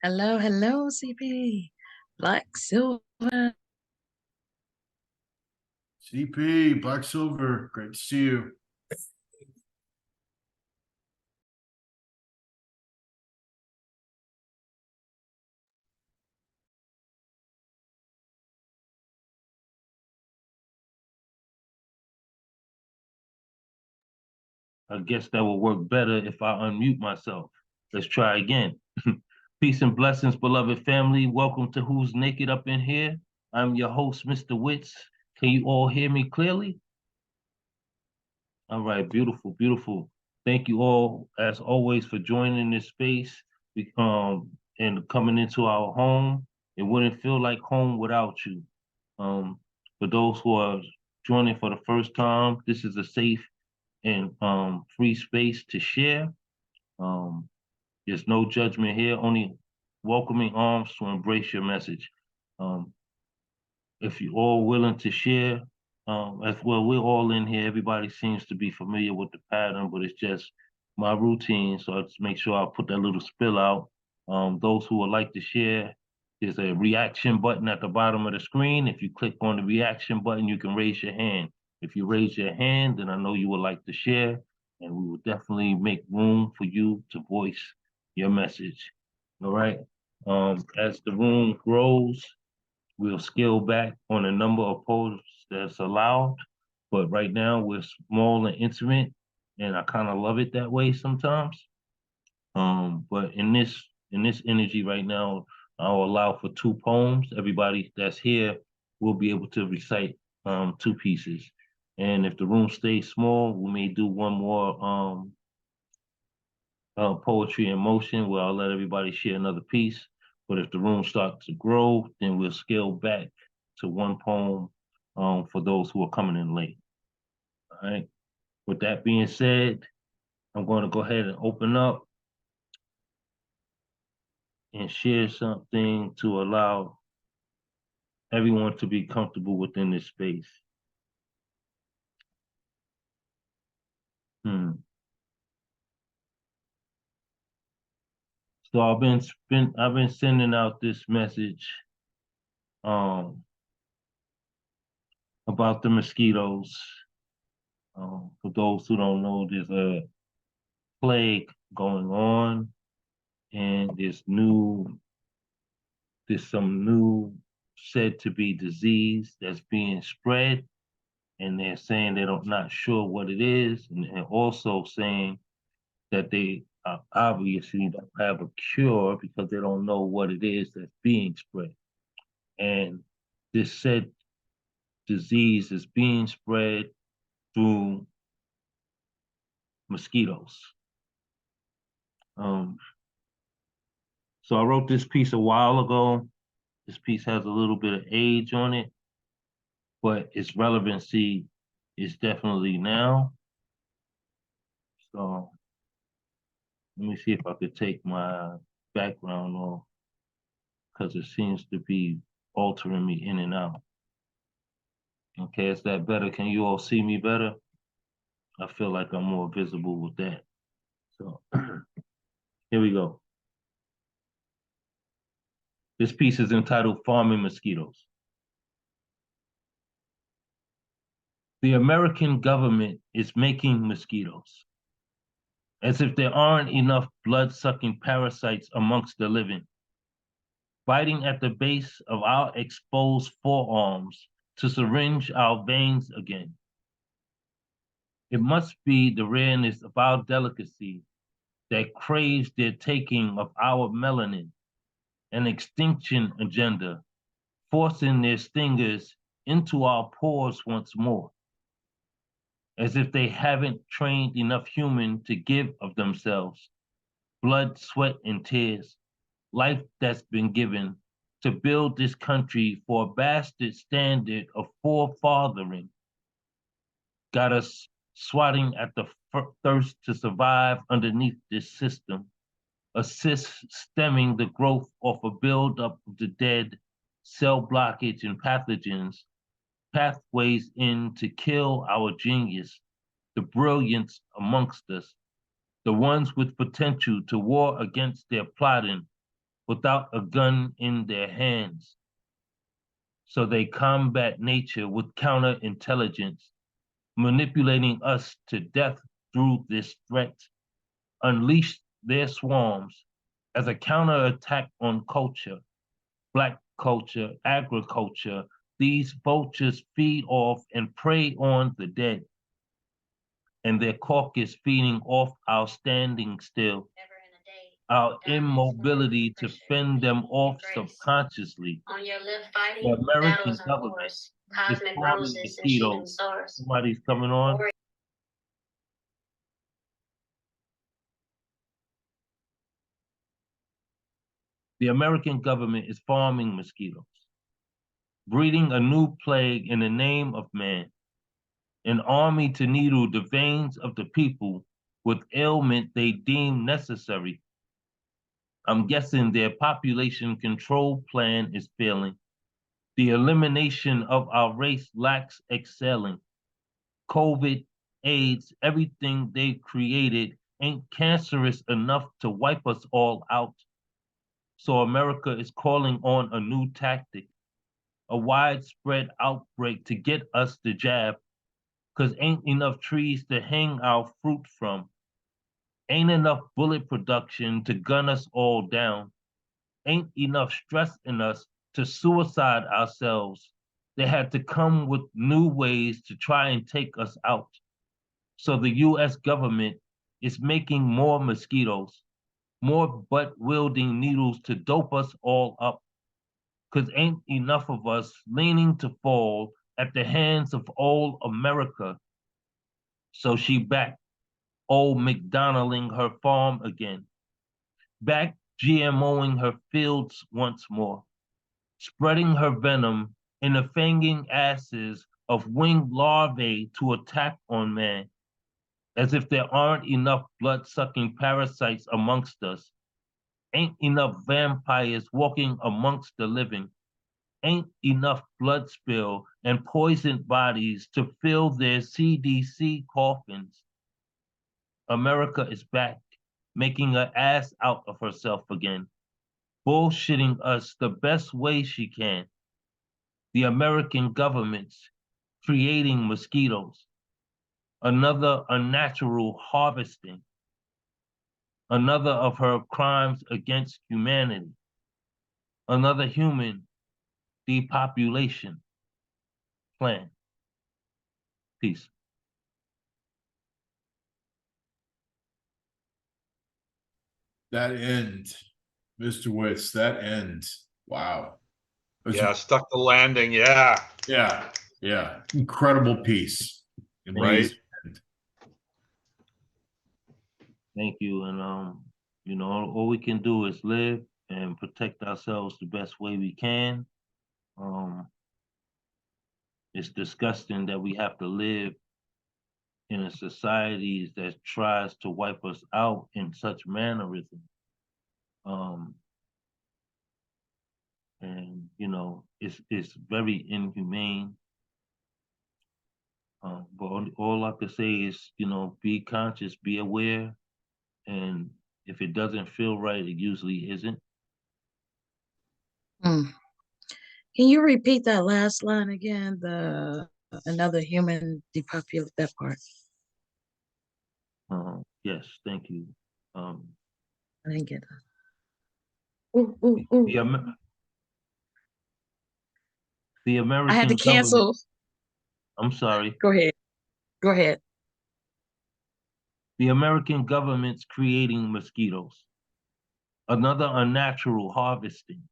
Hello, hello, CP. Black Silver. CP, Black Silver, great to see you. I guess that will work better if I unmute myself. Let's try again. Peace and blessings, beloved family. Welcome to Who's Naked Up in Here. I'm your host, Mr. Witz. Can you all hear me clearly? All right, beautiful, beautiful. Thank you all, as always, for joining this space and coming into our home. It wouldn't feel like home without you. For those who are joining for the first time, this is a safe and free space to share. Um, there's no judgment here, only welcoming arms to embrace your message. Um, if you're all willing to share, as well, we're all in here. Everybody seems to be familiar with the pattern, but it's just my routine. So I just make sure I put that little spill out. Those who would like to share, there's a reaction button at the bottom of the screen. If you click on the reaction button, you can raise your hand. If you raise your hand, then I know you would like to share, and we will definitely make room for you to voice your message. All right. As the room grows, we'll scale back on the number of posts that's allowed, but right now we're small and intimate, and I kind of love it that way sometimes. But in this energy right now, I'll allow for 2 poems. Everybody that's here will be able to recite 2 pieces. And if the room stays small, we may do one more poetry in motion where I'll let everybody share another piece. But if the room starts to grow, then we'll scale back to 1 poem for those who are coming in late. All right. With that being said, I'm going to go ahead and open up and share something to allow everyone to be comfortable within this space. So I've been sending out this message about the mosquitoes. For those who don't know, there's a plague going on, and there's some new said to be disease that's being spread, and they're saying they're not sure what it is, and also saying that they obviously don't have a cure because they don't know what it is that's being spread. And this said disease is being spread through mosquitoes. So I wrote this piece a while ago. This piece has a little bit of age on it, but its relevancy is definitely now. So let me see if I could take my background off because it seems to be altering me in and out. Okay, is that better? Can you all see me better? I feel like I'm more visible with that. So here we go. This piece is entitled Farming Mosquitoes. The American government is making mosquitoes, as if there aren't enough blood-sucking parasites amongst the living, biting at the base of our exposed forearms to syringe our veins again. It must be the rareness of our delicacy that craves their taking of our melanin, an extinction agenda, forcing their stingers into our pores once more, as if they haven't trained enough human to give of themselves, blood, sweat, and tears, life that's been given to build this country for a bastard standard of forefathering, got us swatting at the thirst to survive underneath this system, assists stemming the growth of a buildup of the dead, cell blockage and pathogens, pathways in to kill our genius, the brilliance amongst us, the ones with potential to war against their plotting, without a gun in their hands. So they combat nature with counterintelligence, manipulating us to death through this threat, unleash their swarms as a counterattack on culture, Black culture, agriculture. These vultures feed off and prey on the dead, and their carcass feeding off our standing still, our immobility to fend them off subconsciously. The American government is farming mosquitoes. Somebody's coming on. The American government is farming mosquitoes, breeding a new plague in the name of man, an army to needle the veins of the people with ailment they deem necessary. I'm guessing their population control plan is failing. The elimination of our race lacks excelling. COVID, AIDS, everything they've created ain't cancerous enough to wipe us all out. So America is calling on a new tactic, a widespread outbreak to get us the jab, because ain't enough trees to hang our fruit from. Ain't enough bullet production to gun us all down. Ain't enough stress in us to suicide ourselves. They had to come with new ways to try and take us out. So the US government is making more mosquitoes, more butt-wielding needles to dope us all up. Because ain't enough of us leaning to fall at the hands of old America. So she back, old McDonalding her farm again, back GMOing her fields once more, spreading her venom in the fanging asses of winged larvae to attack on man, as if there aren't enough blood-sucking parasites amongst us, ain't enough vampires walking amongst the living, ain't enough blood spill and poisoned bodies to fill their CDC coffins. America is back, making an ass out of herself again, bullshitting us the best way she can. The American government's creating mosquitoes, another unnatural harvesting, another of her crimes against humanity, another human depopulation plan. Peace. That end, Mr. Witz, that end. Wow. Yeah, stuck the landing. Yeah. Yeah. Yeah. Incredible piece. Right. Thank you. And you know, all we can do is live and protect ourselves the best way we can. It's disgusting that we have to live in a society that tries to wipe us out in such mannerism. And you know, it's very inhumane. But all I could say is, you know, be conscious, be aware, and if it doesn't feel right, it usually isn't. Hmm. Can you repeat that last line again? The another human depopulate that part. Yes, thank you. I didn't get that. Ooh, ooh, ooh. The I had to American cancel. government. I'm sorry. Go ahead. Go ahead. The American government's creating mosquitoes, another unnatural harvesting,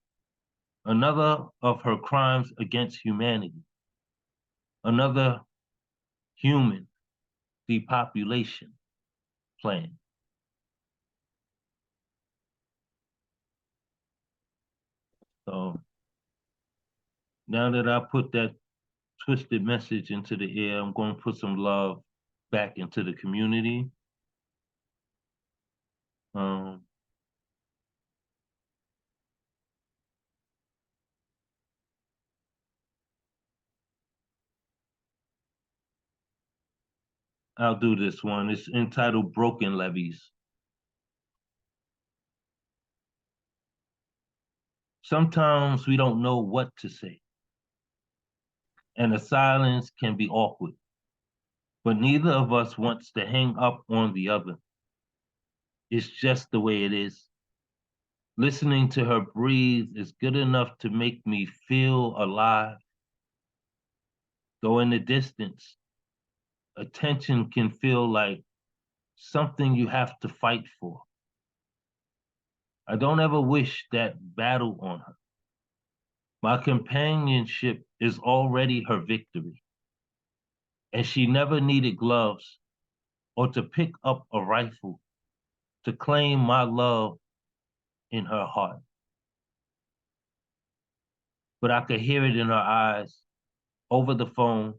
another of her crimes against humanity, another human depopulation plan. So now that I put that twisted message into the air, I'm going to put some love back into the community. I'll do this one. It's entitled Broken Levees. Sometimes we don't know what to say, and the silence can be awkward, but neither of us wants to hang up on the other. It's just the way it is. Listening to her breathe is good enough to make me feel alive. Though in the distance, attention can feel like something you have to fight for. I don't ever wish that battle on her. My companionship is already her victory, and she never needed gloves or to pick up a rifle to claim my love in her heart. But I could hear it in her eyes over the phone.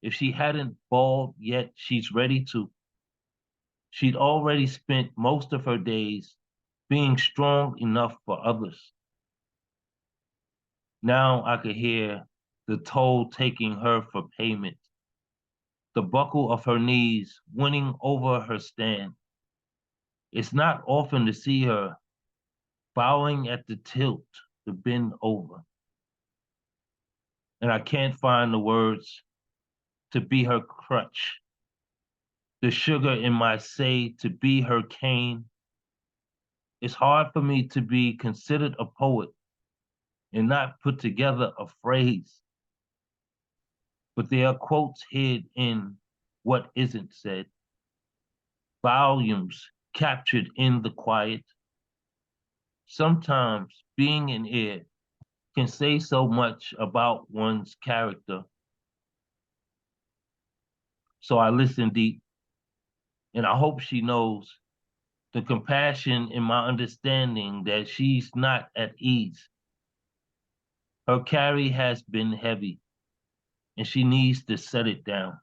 If she hadn't bawled yet, she's ready to. She'd already spent most of her days being strong enough for others. Now I could hear the toll taking her for payment, the buckle of her knees winning over her stand. It's not often to see her bowing at the tilt to bend over. And I can't find the words to be her crutch, the sugar in my say to be her cane. It's hard for me to be considered a poet and not put together a phrase. But there are quotes hid in what isn't said, volumes captured in the quiet. Sometimes being in air can say so much about one's character. So I listen deep, and I hope she knows the compassion in my understanding that she's not at ease. Her carry has been heavy, and she needs to set it down.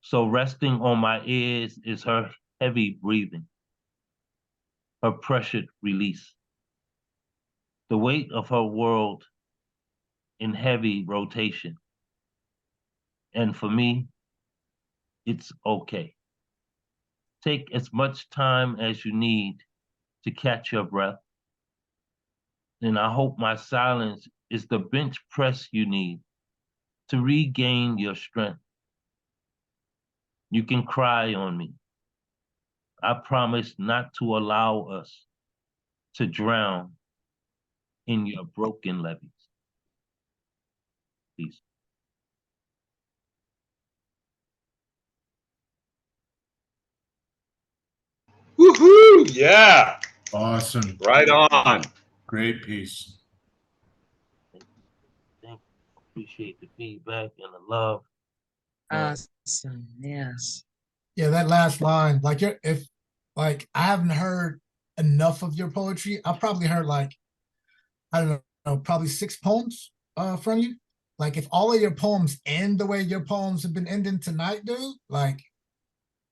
So resting on my ears is her heavy breathing, her pressured release, the weight of her world in heavy rotation. And for me, it's okay. Take as much time as you need to catch your breath. And I hope my silence is the bench press you need to regain your strength. You can cry on me. I promise not to allow us to drown in your broken levees. Peace. Woohoo! Yeah, Awesome. right on. Great piece. Thank you. Appreciate the feedback and the love. Awesome. Yes. Yeah, that last line, like if like I haven't heard enough of your poetry. I've probably heard like, I don't know, probably 6 poems from you. Like if all of your poems end the way your poems have been ending tonight, dude, like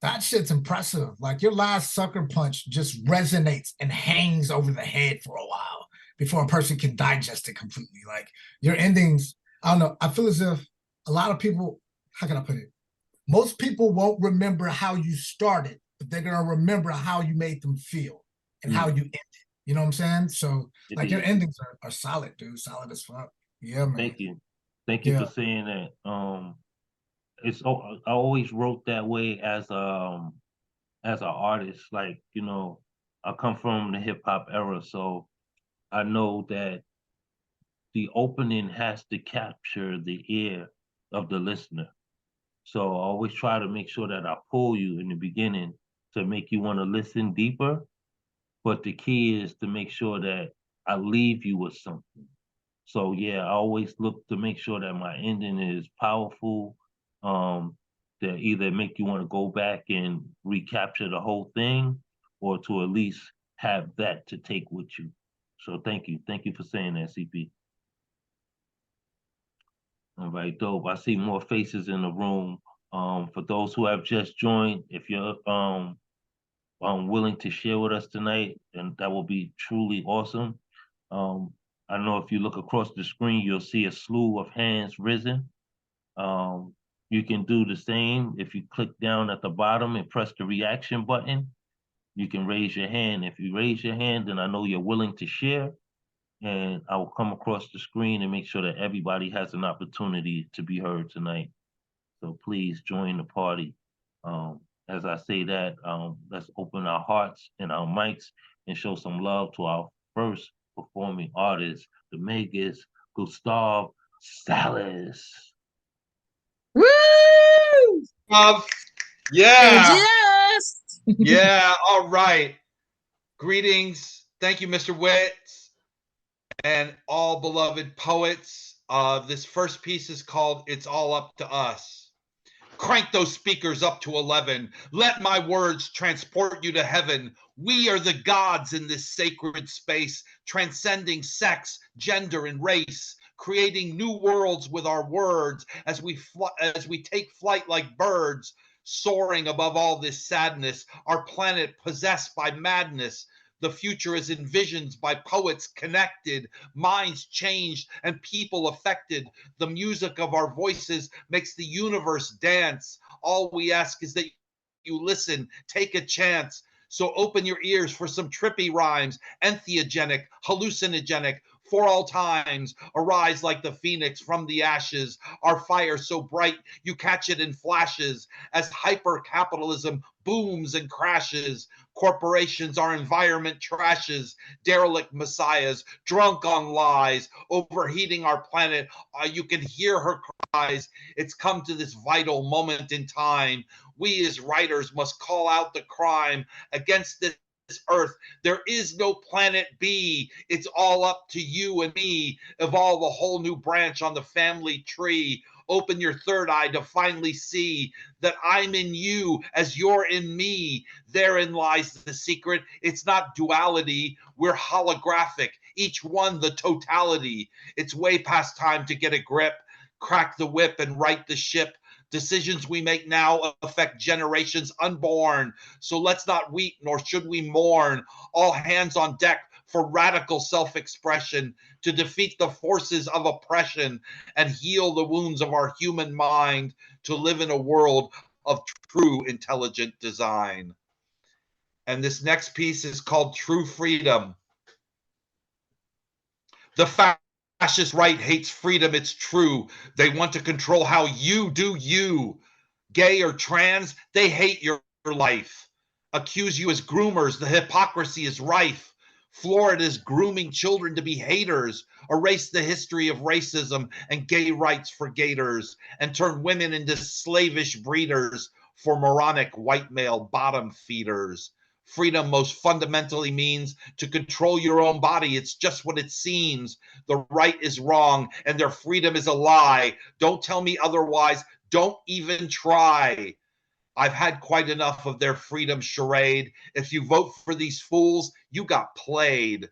that shit's impressive. Like your last sucker punch just resonates and hangs over the head for a while before a person can digest it completely. Like your endings, I don't know, I feel as if a lot of people, how can I put it? Most people won't remember how you started, but they're gonna remember how you made them feel and how you ended. You know what I'm saying? So like your endings are solid, dude. Solid as fuck. Yeah, man. Thank you. Thank you for saying that. I always wrote that way as an artist. Like, you know, I come from the hip hop era, so I know that the opening has to capture the ear of the listener. So I always try to make sure that I pull you in the beginning to make you want to listen deeper. But the key is to make sure that I leave you with something. So yeah, I always look to make sure that my ending is powerful, that either make you want to go back and recapture the whole thing, or to at least have that to take with you. So thank you for saying that, CP. All right, dope. I see more faces in the room. For those who have just joined, if you're willing to share with us tonight, then that will be truly awesome. I know if you look across the screen, you'll see a slew of hands risen. You can do the same. If you click down at the bottom and press the reaction button, you can raise your hand. If you raise your hand, then I know you're willing to share. and I will come across the screen and make sure that everybody has an opportunity to be heard tonight. So please join the party. As I say that, let's open our hearts and our mics and show some love to our first performing artist, the Megas, Gustav Salas. Woo! Yeah. Yes. Yeah. All right. Greetings. Thank you, Mr. Witz, and all beloved poets. This first piece is called It's All Up to Us. Crank those speakers up to 11. Let my words transport you to heaven. We are the gods in this sacred space, transcending sex, gender, and race, creating new worlds with our words as we take flight like birds, soaring above all this sadness, our planet possessed by madness. The future is envisioned by poets connected, minds changed, and people affected. The music of our voices makes the universe dance. All we ask is that you listen, take a chance. So open your ears for some trippy rhymes, entheogenic, hallucinogenic, for all times. Arise like the phoenix from the ashes. Our fire so bright you catch it in flashes as hyper capitalism booms and crashes. Corporations, our environment trashes, derelict messiahs, drunk on lies, overheating our planet. You can hear her cries. It's come to this vital moment in time. We as writers must call out the crime against this earth. There is no planet B. It's all up to you and me. Evolve a whole new branch on the family tree. Open your third eye to finally see that I'm in you as you're in me. Therein lies the secret. It's not duality. We're holographic, each one the totality. It's way past time to get a grip, crack the whip and right the ship. Decisions we make now affect generations unborn. So let's not weep, nor should we mourn. All hands on deck for radical self-expression to defeat the forces of oppression and heal the wounds of our human mind to live in a world of true intelligent design. And this next piece is called True Freedom. The fascist right hates freedom, it's true. They want to control how you do you. Gay or trans, they hate your life. Accuse you as groomers, the hypocrisy is rife. Florida's grooming children to be haters, erase the history of racism and gay rights for gators, and turn women into slavish breeders for moronic white male bottom feeders. Freedom most fundamentally means to control your own body. It's just what it seems. The right is wrong and their freedom is a lie. Don't tell me otherwise. Don't even try. I've had quite enough of their freedom charade. If you vote for these fools, you got played.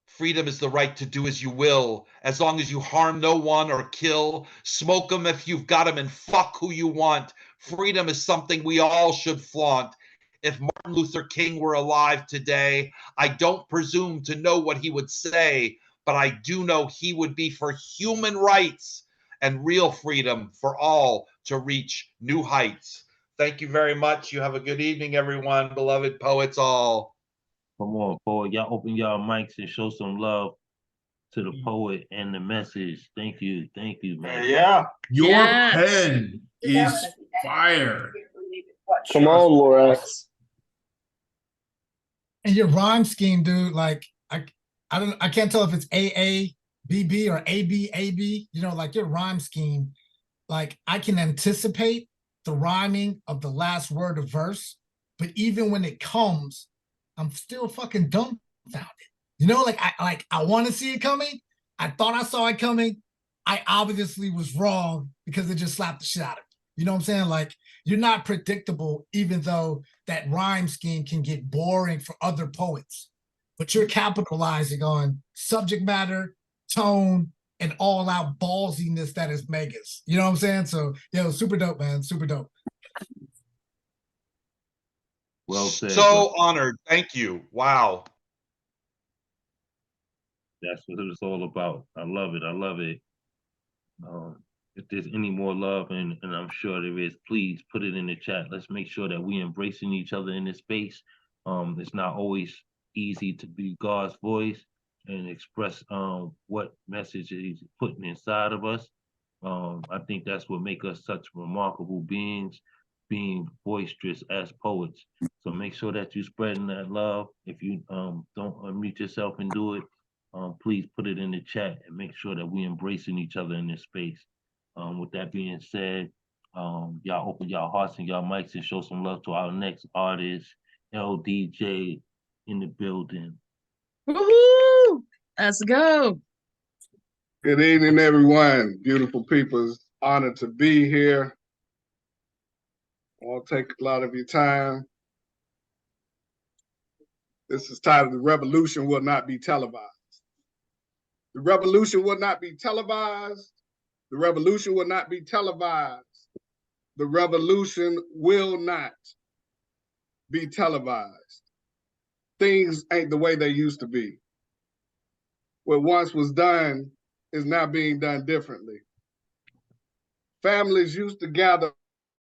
Freedom is the right to do as you will, as long as you harm no one or kill. Smoke them if you've got them and fuck who you want. Freedom is something we all should flaunt. If Martin Luther King were alive today, I don't presume to know what he would say, but I do know he would be for human rights and real freedom for all to reach new heights. Thank you very much. You have a good evening, everyone, beloved poets all. Come on, poet. Y'all open y'all mics and show some love to the poet and the message. Thank you, man. Yeah. Your Yes. pen is fire. Come on, Lorax. And your rhyme scheme, dude, like I can't tell if it's AABB or ABAB, you know, like your rhyme scheme, like I can anticipate the rhyming of the last word of verse, but even when it comes, I'm still fucking dumbfounded. You know, like I want to see it coming. I thought I saw it coming. I obviously was wrong because it just slapped the shit out of me. You know what I'm saying? Like, you're not predictable, even though that rhyme scheme can get boring for other poets. But you're capitalizing on subject matter, tone, and all-out ballsiness that is Megas. You know what I'm saying? So, yo, super dope, man. Super dope. Well said. So honored. Thank you. Wow. That's what it's all about. I love it. I love it. If there's any more love, and I'm sure there is, please put it in the chat. Let's make sure that we embracing each other in this space. It's not always easy to be God's voice and express what message he's putting inside of us. I think that's what makes us such remarkable beings, being boisterous as poets. So make sure that you're spreading that love. If you don't unmute yourself and do it, please put it in the chat and make sure that we're embracing each other in this space. With that being said, y'all open y'all hearts and y'all mics and show some love to our next artist, LDJ in the building. Woohoo! Let's go. Good evening, everyone. Beautiful people. It's honored to be here. I won't take a lot of your time. This is titled "The Revolution Will Not Be Televised." The revolution will not be televised. The revolution will not be televised. The revolution will not be televised. Things ain't the way they used to be. What once was done is now being done differently. Families used to gather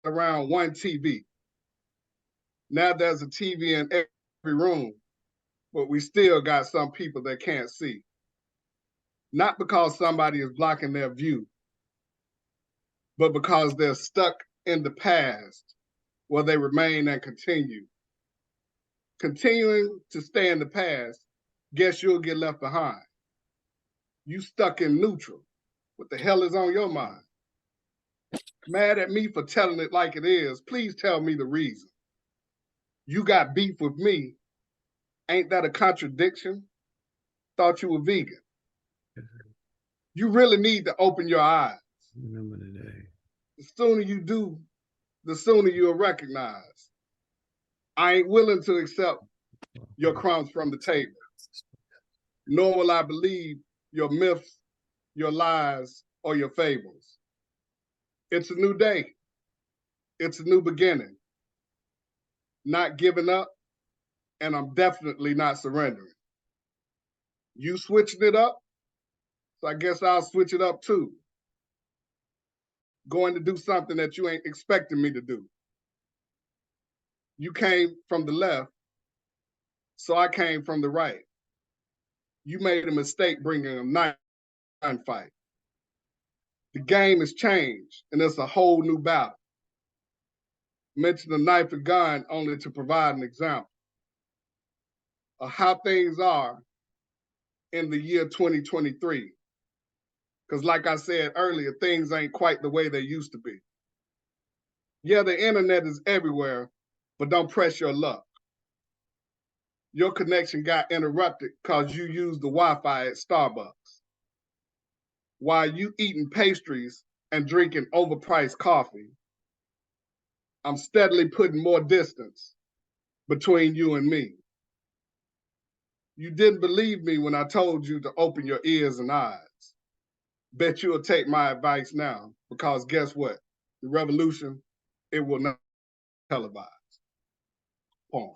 around one TV. Now there's a TV in every room, but we still got some people that can't see. Not because somebody is blocking their view, but because they're stuck in the past where they remain and continue. Continuing to stay in the past, guess you'll get left behind. You stuck in neutral. What the hell is on your mind? Mad at me for telling it like it is, please tell me the reason. You got beef with me. Ain't that a contradiction? Thought you were vegan. You really need to open your eyes. Remember today. The sooner you do, the sooner you'll recognize. I ain't willing to accept your crumbs from the table, nor will I believe your myths, your lies, or your fables. It's a new day. It's a new beginning. Not giving up, and I'm definitely not surrendering. You switching it up, so I guess I'll switch it up too. Going to do something that you ain't expecting me to do. You came from the left, so I came from the right. You made a mistake bringing a knife fight. The game has changed, and it's a whole new battle. Mention a knife and gun only to provide an example of how things are in the year 2023. Because like I said earlier, things ain't quite the way they used to be. Yeah, the internet is everywhere, but don't press your luck. Your connection got interrupted because you used the Wi-Fi at Starbucks. While you eating pastries and drinking overpriced coffee, I'm steadily putting more distance between you and me. You didn't believe me when I told you to open your ears and eyes. Bet you'll take my advice now, because guess what? The revolution, it will not be televised. Poem.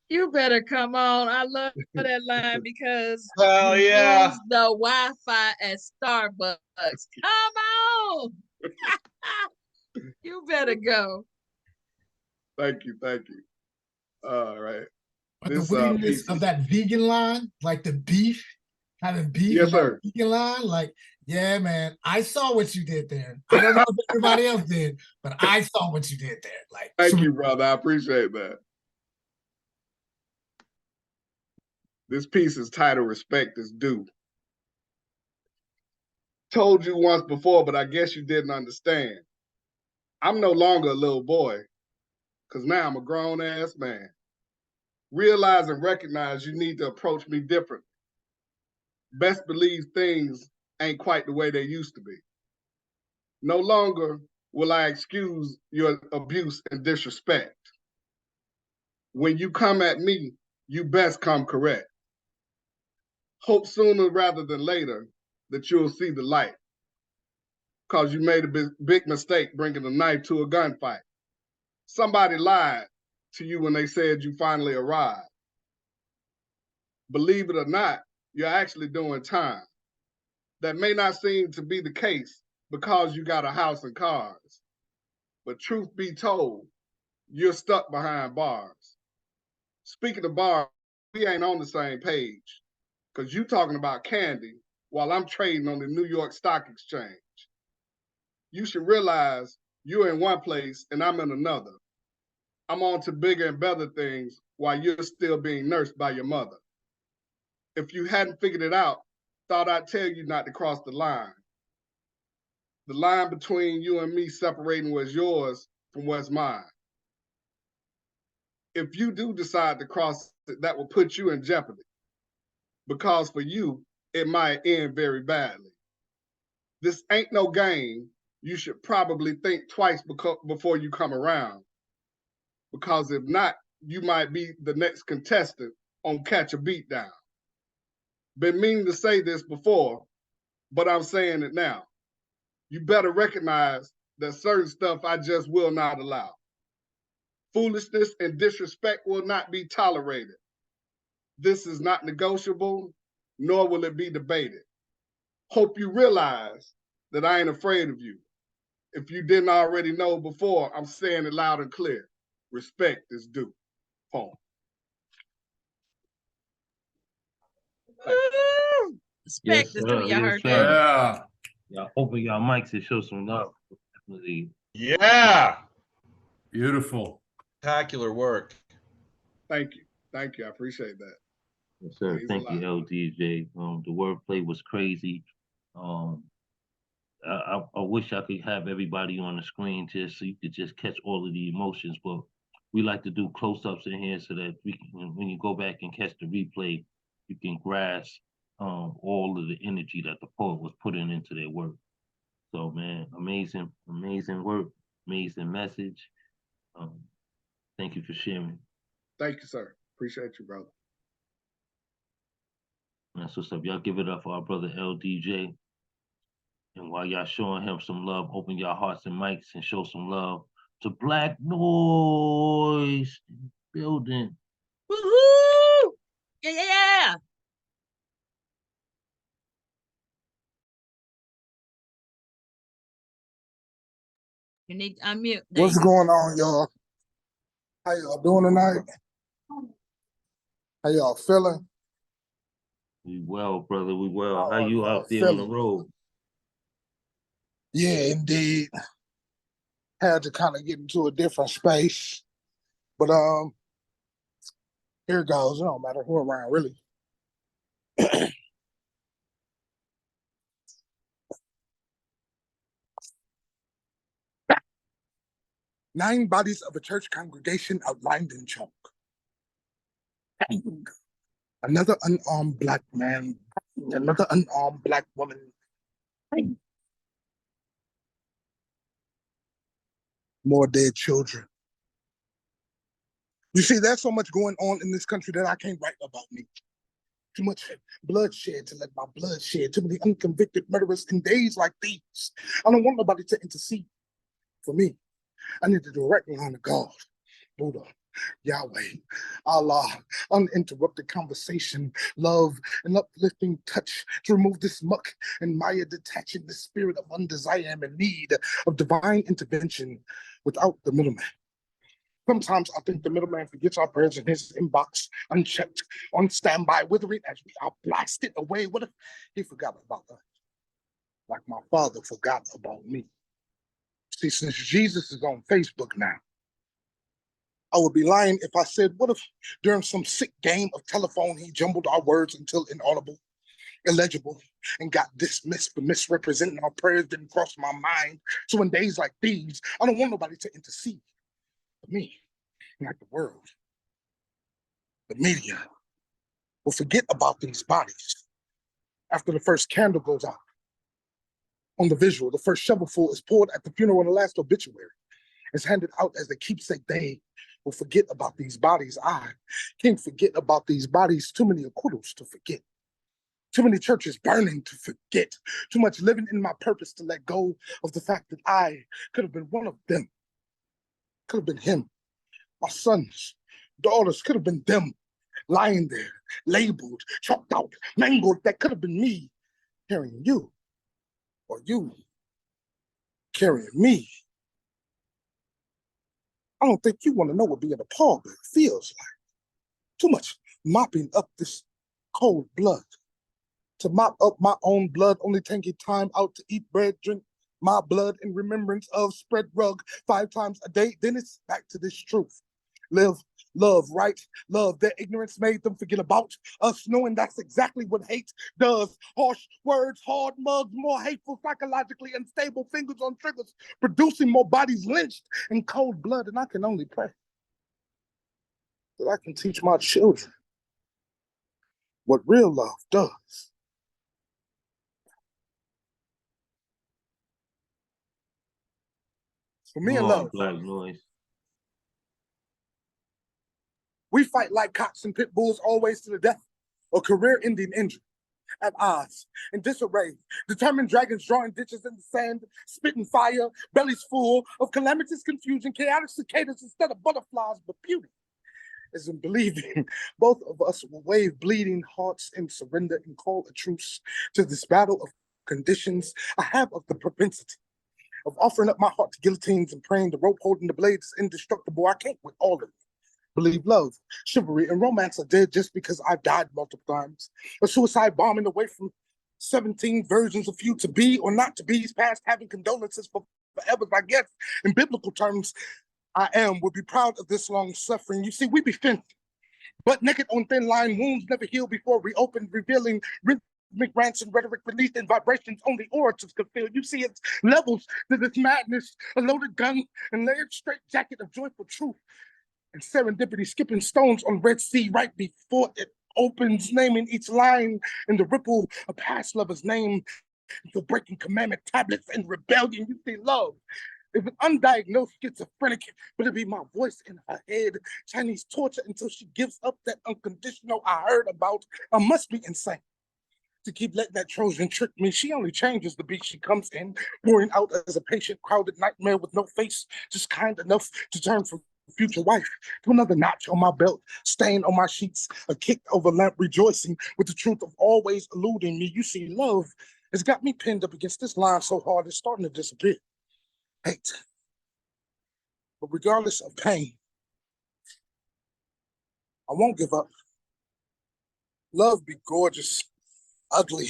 You better come on. I love that line because Hell you yeah. use the Wi-Fi at Starbucks. Come on. You better go. Thank you, thank you. All right. But This, the weirdness piece of is- that vegan line, like the beef, having beef Yes, in that sir. vegan line, like, yeah, man, I saw what you did there. I don't know if everybody else did, but I saw what you did there. Like, Thank so- you, brother. I appreciate that. This piece is titled Respect is Due. Told you once before, but I guess you didn't understand. I'm no longer a little boy, because now I'm a grown-ass man. Realize and recognize you need to approach me differently. Best believe things ain't quite the way they used to be. No longer will I excuse your abuse and disrespect. When you come at me, you best come correct. Hope sooner rather than later that you'll see the light, because you made a big mistake bringing a knife to a gunfight. Somebody lied to you when they said you finally arrived. Believe it or not, you're actually doing time. That may not seem to be the case because you got a house and cars. But truth be told, you're stuck behind bars. Speaking of bars, we ain't on the same page because you talking about candy while I'm trading on the New York Stock Exchange. You should realize you're in one place and I'm in another. I'm on to bigger and better things while you're still being nursed by your mother. If you hadn't figured it out, thought I'd tell you not to cross the line. The line between you and me separating what's yours from what's mine. If you do decide to cross it, that will put you in jeopardy. Because for you, it might end very badly. This ain't no game. You should probably think twice before you come around. Because if not, you might be the next contestant on Catch a Beatdown. Been meaning to say this before, but I'm saying it now. You better recognize that certain stuff I just will not allow. Foolishness and disrespect will not be tolerated. This is not negotiable, nor will it be debated. Hope you realize that I ain't afraid of you. If you didn't already know before, I'm saying it loud and clear. Respect is due. Poem. Respect Yes, is sir. due. Y'all Yes, heard sir. that? Yeah. Y'all open y'all mics and show some love. Definitely. Yeah. Beautiful. Spectacular work. Thank you. Thank you. I appreciate that. Yes, sir. Means a Thank you, lot. LDJ. The wordplay was crazy. I wish I could have everybody on the screen just so you could just catch all of the emotions, but we like to do close-ups in here so that we can, when you go back and catch the replay, you can grasp all of the energy that the poet was putting into their work. So, man, amazing, amazing work, amazing message. Thank you for sharing. Thank you, sir. Appreciate you, brother. That's what's up. Y'all give it up for our brother LDJ. And while y'all showing him some love, open your hearts and mics and show some love to Black Noise building. Woohoo! Yeah, yeah, yeah. You need to unmute. What's going on, y'all? How y'all doing tonight? How y'all feeling? We well, brother. We well. How Oh, you y'all out there on the feeling? road? Yeah, indeed. Had to kind of get into a different space, but here it goes. It don't matter who around, really. 9 bodies of a church congregation outlined in chalk. Another unarmed Black man, another unarmed Black woman. More dead children. You see, there's so much going on in this country that I can't write about me. Too much bloodshed to let my blood shed. Too many unconvicted murderers in days like these. I don't want nobody to intercede for me. I need a direct line of God, Buddha, Yahweh, Allah, uninterrupted conversation, love, and uplifting touch to remove this muck and Maya, detaching the spirit of undesire and need of divine intervention without the middleman. Sometimes I think the middleman forgets our prayers in his inbox, unchecked, on standby, withering as we are blasted away. What if he forgot about us? Like my father forgot about me. See, since Jesus is on Facebook now, I would be lying if I said, what if during some sick game of telephone, he jumbled our words until inaudible, illegible, and got dismissed for misrepresenting our prayers didn't cross my mind. So in days like these, I don't want nobody to intercede for me, like the world. The media will forget about these bodies after the first candle goes out. On the visual, the first shovelful is poured at the funeral, and the last obituary is handed out as the keepsake. They will forget about these bodies. I can't forget about these bodies. Too many acquittals to forget. Too many churches burning to forget. Too much living in my purpose to let go of the fact that I could have been one of them. Could have been him. My sons, daughters could have been them. Lying there, labeled, chalked out, mangled. That could have been me carrying you. Or you carrying me. I don't think you want to know what being a pallbearer feels like. Too much mopping up this cold blood. To mop up my own blood, only taking time out to eat bread, drink my blood in remembrance of, spread rug 5 times a day. Then it's back to this truth. Live, love, right? Love. Their ignorance made them forget about us, knowing that's exactly what hate does. Harsh words, hard mugs, more hateful, psychologically unstable fingers on triggers, producing more bodies lynched in cold blood. And I can only pray that I can teach my children what real love does. For me and Come on, love, Black Noise. we fight like cops and pit bulls, always to the death, or career-ending injury. At odds, in disarray, determined dragons drawing ditches in the sand, spitting fire, bellies full of calamitous confusion, chaotic cicadas instead of butterflies, but beauty is in believing. Both of us will wave bleeding hearts in surrender and call a truce to this battle of conditions. I have of the propensity of offering up my heart to guillotines and praying the rope holding the blades is indestructible. I can't with all of it. Believe love, chivalry, and romance are dead just because I've died multiple times. A suicide bombing away from 17 versions of you to be or not to be, past having condolences for forever, I guess. In biblical terms, I would be proud of this long suffering. You see, we be finished, but naked on thin line, wounds never healed before reopened, revealing rhythmic rants and rhetoric released in vibrations only orators could feel. You see, it's levels to this madness, a loaded gun and layered straight jacket of joyful truth. And serendipity skipping stones on Red Sea right before it opens, naming each line in the ripple of past lover's name, the breaking commandment tablets and rebellion. You see, love is an undiagnosed schizophrenic, but it'll be my voice in her head, Chinese torture until she gives up that unconditional I heard about. I must be insane to keep letting that Trojan trick me. She only changes the beat she comes in, pouring out as a patient, crowded nightmare with no face, just kind enough to turn from future wife to another notch on my belt, stain on my sheets, a kicked over lamp, rejoicing with the truth of always eluding me. You see, love has got me pinned up against this line so hard it's starting to disappear. Hate. But regardless of pain, I won't give up. Love be gorgeous, ugly,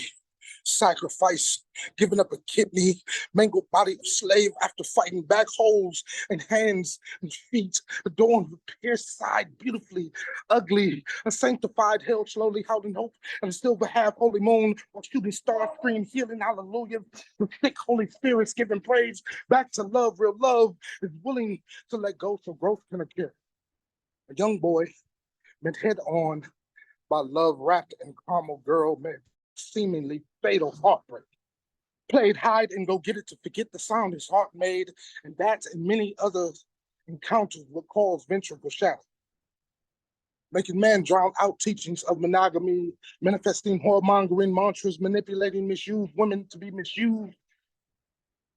sacrifice, giving up a kidney, mangled body of slave after fighting back holes in hands and feet, adorned with pierced side, beautifully ugly, a sanctified hell slowly holding hope, and still the half holy moon while shooting stars scream healing hallelujah. The thick Holy Spirit's giving praise back to love. Real love is willing to let go so growth can occur. A young boy met head on by love wrapped in caramel girl met seemingly fatal heartbreak. Played hide and go get it to forget the sound his heart made, and that and many other encounters would cause ventricle shatter. Making man drown out teachings of monogamy, manifesting whoremongering mantras, manipulating misused women to be misused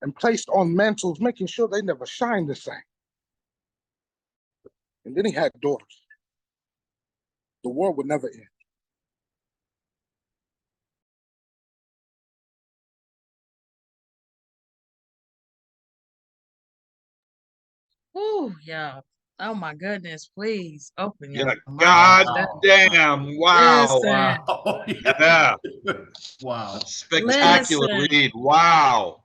and placed on mantles, making sure they never shine the same. And then he had daughters. The war would never end. Ooh, yeah. Oh my goodness, please open your Yeah, mouth. God Wow. damn. Wow. Listen, Wow. Yeah. Wow. Spectacular listen. read. Wow.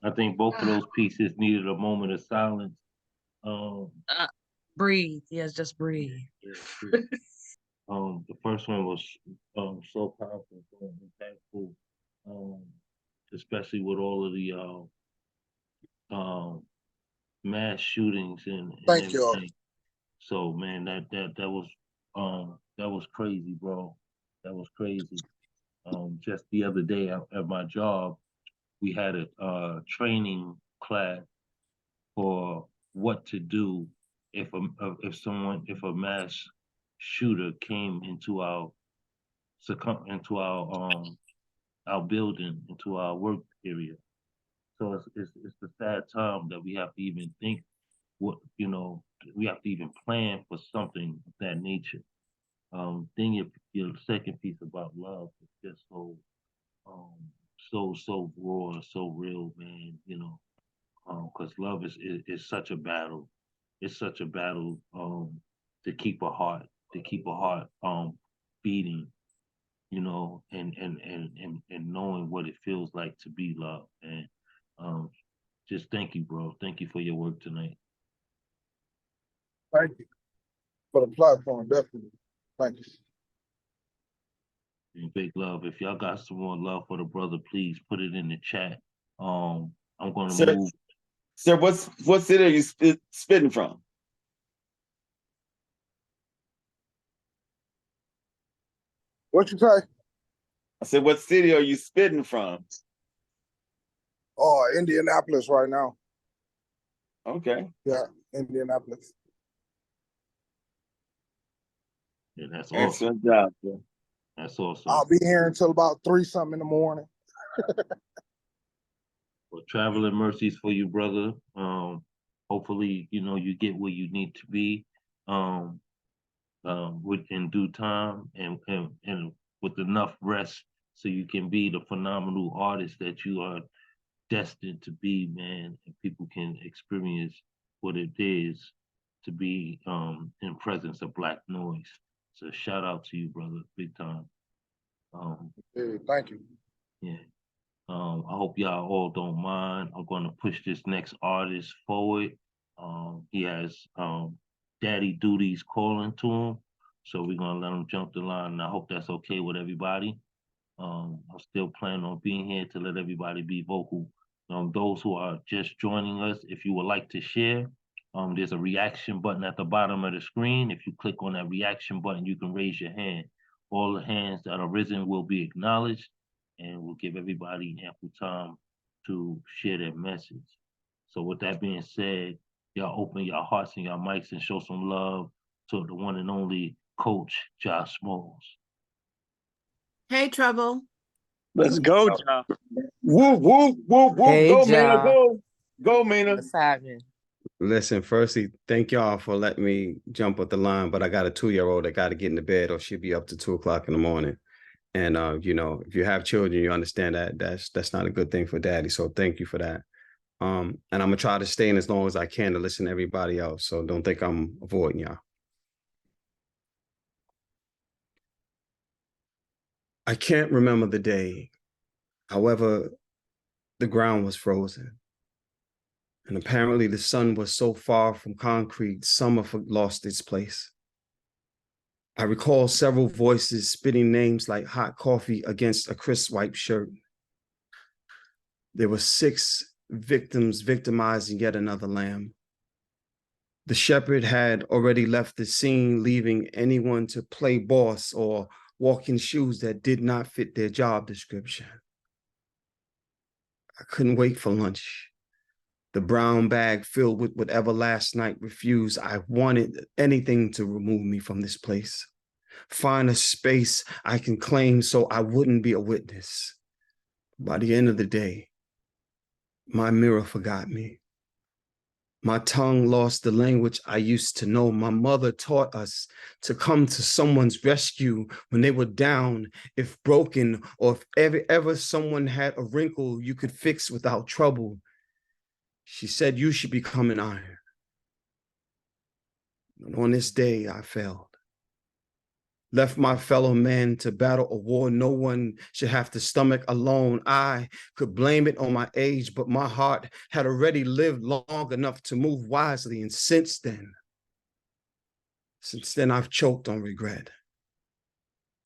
I think both of those pieces needed a moment of silence. Um, Breathe. Yes, just breathe. yeah, true. The first one was so powerful, so impactful, um, especially with all of the mass shootings and Thank you all. everything. So man, that was crazy, bro. That was crazy. Just the other day at my job, we had a training class for what to do if a mass shooter came into our building, into our work area. So it's the sad time that we have to even think we have to even plan for something of that nature. Then your second piece about love is just so raw, so real, man. because love is such a battle. It's such a battle to keep a heart beating, you know, and knowing what it feels like to be loved. And just thank you, bro. Thank you for your work tonight. Thank you for the platform, definitely. Thank you. And big love. If y'all got some more love for the brother, please put it in the chat. I'm gonna Sir, move. sir, what city are you spitting from? What you say? I said, what city are you spitting from? Oh, Indianapolis right now. Okay. Yeah, Indianapolis. Yeah, that's awesome. Excellent job, sir. That's awesome. I'll be here until about 3-something in the morning. Well, traveling mercies for you, brother. Hopefully, you know, you get where you need to be within due time and with enough rest so you can be the phenomenal artist that you are destined to be, man, and people can experience what it is to be in presence of Black noise. So shout out to you, brother, big time. Hey, thank you. Yeah. I hope y'all all don't mind. I'm going to push this next artist forward. He has daddy duties calling to him, so we're going to let him jump the line. And I hope that's okay with everybody. I'm still planning on being here to let everybody be vocal. Those who are just joining us, if you would like to share, there's a reaction button at the bottom of the screen. If you click on that reaction button, you can raise your hand. All the hands that are risen will be acknowledged, and we'll give everybody ample time to share their message. So with that being said, y'all open your hearts and your mics and show some love to the one and only Coach Josh Smalls. Hey, Trouble. Let's go, John. Whoop, whoop, whoop, whoop. Hey, Go, Mina, Ja. go. Go, Mina. What's happening? Listen, firstly, thank y'all for letting me jump up the line, but I got a 2-year-old that got to get into bed or she'll be up to 2 o'clock in the morning. And, you know, if you have children, you understand that that's not a good thing for daddy. So thank you for that. And I'm going to try to stay in as long as I can to listen to everybody else. So don't think I'm avoiding y'all. I can't remember the day. However, the ground was frozen. And apparently the sun was so far from concrete, summer lost its place. I recall several voices spitting names like hot coffee against a crisp white shirt. There were 6 victims victimizing yet another lamb. The shepherd had already left the scene, leaving anyone to play boss or walk in shoes that did not fit their job description. I couldn't wait for lunch. The brown bag filled with whatever last night refused. I wanted anything to remove me from this place. Find a space I can claim so I wouldn't be a witness. By the end of the day, my mirror forgot me. My tongue lost the language I used to know. My mother taught us to come to someone's rescue when they were down, if broken, or if ever someone had a wrinkle you could fix without trouble. She said you should become an iron. And on this day, I failed. Left my fellow men to battle a war no one should have to stomach alone. I could blame it on my age, but my heart had already lived long enough to move wisely. And since then, I've choked on regret.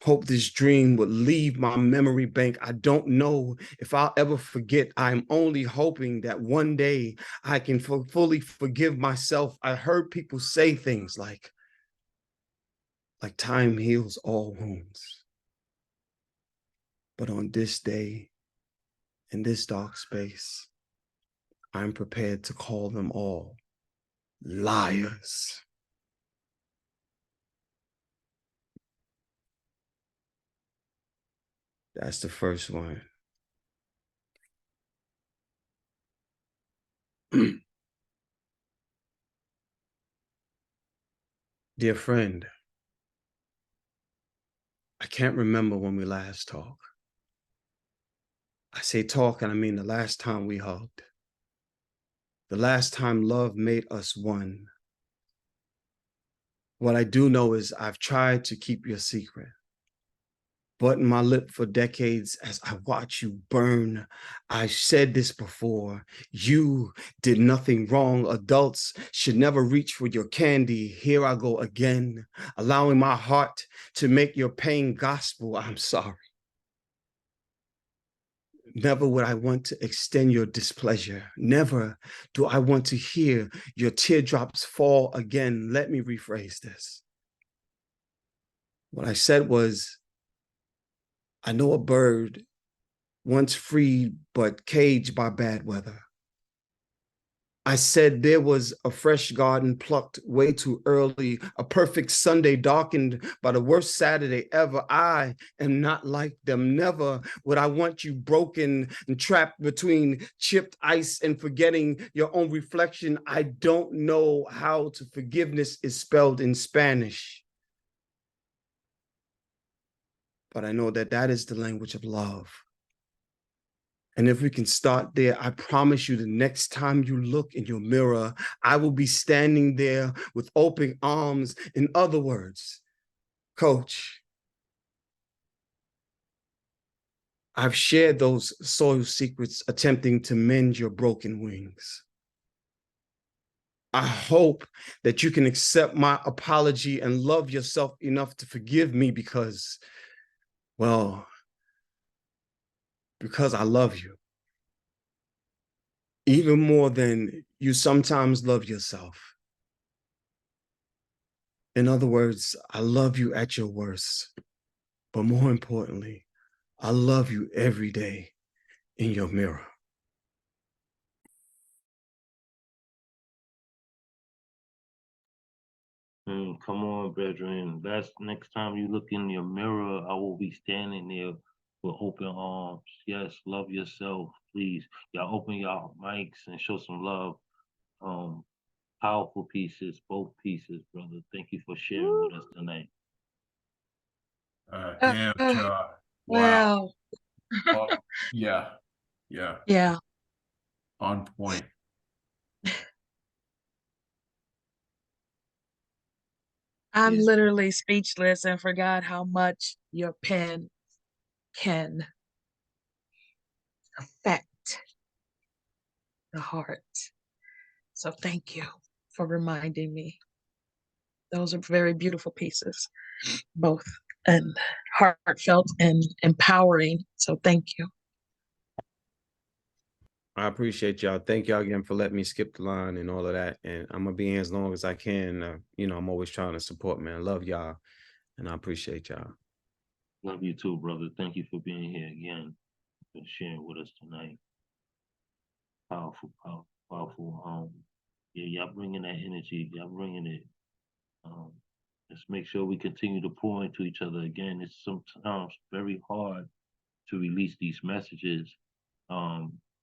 Hope this dream would leave my memory bank. I don't know if I'll ever forget. I'm only hoping that one day I can fully forgive myself. I heard people say things like time heals all wounds. But on this day, in this dark space, I'm prepared to call them all liars. That's the first one. Dear friend, I can't remember when we last talked. I say talk and I mean the last time we hugged. The last time love made us one. What I do know is I've tried to keep your secret. Button my lip for decades as I watch you burn. I've said this before. You did nothing wrong. Adults should never reach for your candy. Here I go again, allowing my heart to make your pain gospel. I'm sorry. Never would I want to extend your displeasure. Never do I want to hear your teardrops fall again. Let me rephrase this. What I said was, I know a bird once freed but caged by bad weather. I said there was a fresh garden plucked way too early, a perfect Sunday darkened by the worst Saturday ever. I am not like them. Never would I want you broken and trapped between chipped ice and forgetting your own reflection. I don't know how to forgiveness is spelled in Spanish, but I know that that is the language of love. And if we can start there, I promise you the next time you look in your mirror, I will be standing there with open arms. In other words, Coach, I've shared those soil secrets attempting to mend your broken wings. I hope that you can accept my apology and love yourself enough to forgive me because, well, because I love you. Even more than you sometimes love yourself. In other words, I love you at your worst, but more importantly, I love you every day in your mirror. Come on, brethren. That's next time you look in your mirror, I will be standing there with open arms. Yes, love yourself, please. Y'all open y'all mics and show some love. Powerful pieces, both pieces, brother. Thank you for sharing with us tonight. Damn, Shaw. Wow. Oh, yeah. Yeah. On point. I'm Yeah. literally speechless and forgot how much your pen can affect the heart. So thank you for reminding me. Those are very beautiful pieces, both and heartfelt and empowering. So thank you. I appreciate y'all. Thank y'all again for letting me skip the line and all of that. And I'm gonna be here as long as I can. You know, I'm always trying to support, man. I love y'all, and I appreciate y'all. Love you too, brother. Thank you for being here again and sharing with us tonight. Powerful, powerful, powerful. Yeah, y'all bringing that energy. Y'all bringing it. Let's make sure we continue to pour into each other. Again, it's sometimes very hard to release these messages.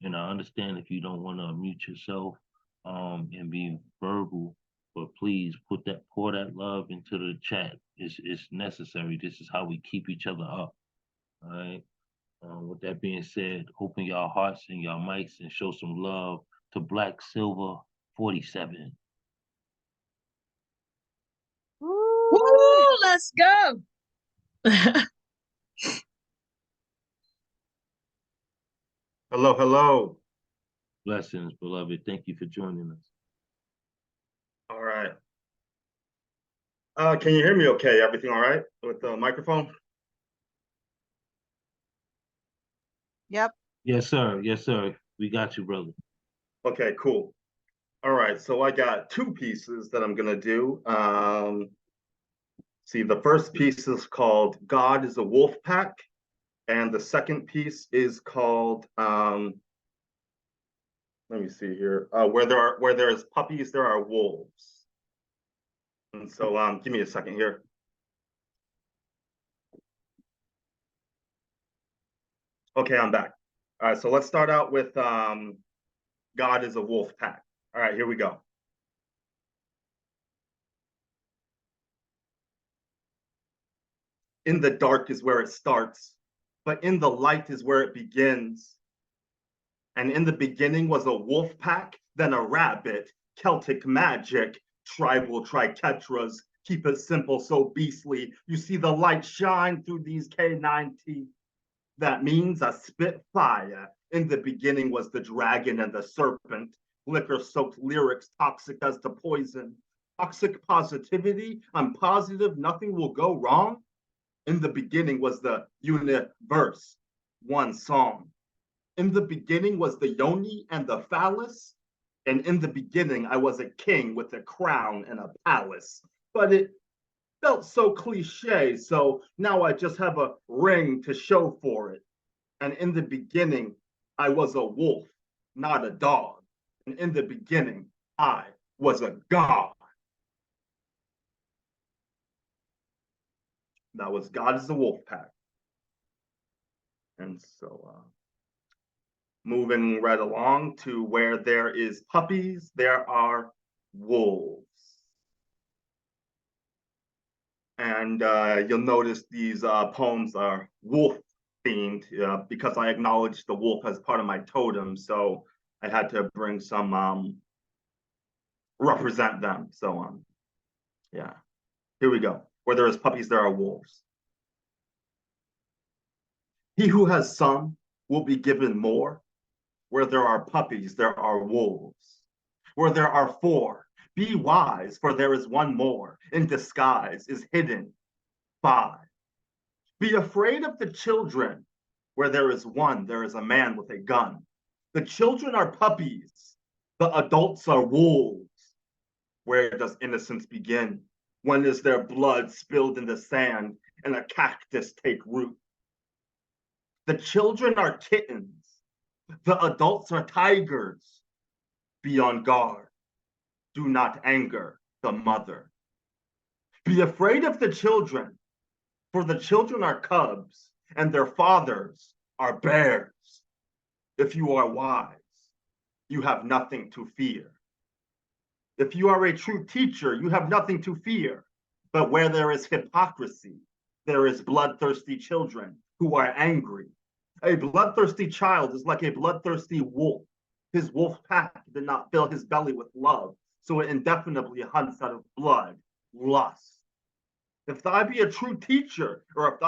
And I understand if you don't want to mute yourself and be verbal, but please pour that love into the chat. It's necessary. This is how we keep each other up. All right. With that being said, open your hearts and your mics and show some love to Black Silver 47. Woo, let's go. Hello, hello. Blessings, beloved. Thank you for joining us. All right. Can you hear me okay? Everything all right with the microphone? Yep. Yes, sir. Yes, sir. We got you, brother. Okay, cool. All right, so I got two pieces that I'm gonna do. See, the first piece is called God is a Wolf Pack, and the second piece is called let me see here. Where there's puppies, there are wolves. And so give me a second here. Okay, I'm back. All right, so let's start out with God is a Wolf Pack. All right, here we go. In the dark is where it starts, but in the light is where it begins. And in the beginning was a wolf pack, then a rabbit, Celtic magic, tribal triquetras, keep it simple, so beastly. You see the light shine through these K9 teeth. That means a spit fire. In the beginning was the dragon and the serpent, liquor-soaked lyrics toxic as the poison. Toxic positivity, I'm positive nothing will go wrong. In the beginning was the universe, one song. In the beginning was the yoni and the phallus, and in the beginning I was a king with a crown and a palace. But it felt so cliche, so now I just have a ring to show for it. And in the beginning, I was a wolf, not a dog. And in the beginning, I was a god. That was God is the wolf pack. And so moving right along to where there is puppies, there are wolves. And you'll notice these poems are wolf themed because I acknowledge the wolf as part of my totem. So I had to bring some, represent them. So yeah, here we go. Where there is puppies, there are wolves. He who has some will be given more. Where there are puppies, there are wolves. Where there are four, be wise, for there is one more. In disguise is hidden. 5. Be afraid of the children. Where there is one, there is a man with a gun. The children are puppies. The adults are wolves. Where does innocence begin? When is their blood spilled in the sand and a cactus take root? The children are kittens. The adults are tigers. Be on guard. Do not anger the mother. Be afraid of the children, for the children are cubs, and their fathers are bears. If you are wise, you have nothing to fear. If you are a true teacher, you have nothing to fear. But where there is hypocrisy, there is bloodthirsty children who are angry. A bloodthirsty child is like a bloodthirsty wolf. His wolf pack did not fill his belly with love, so it indefinitely hunts out of blood, lust. If thou be a true teacher, or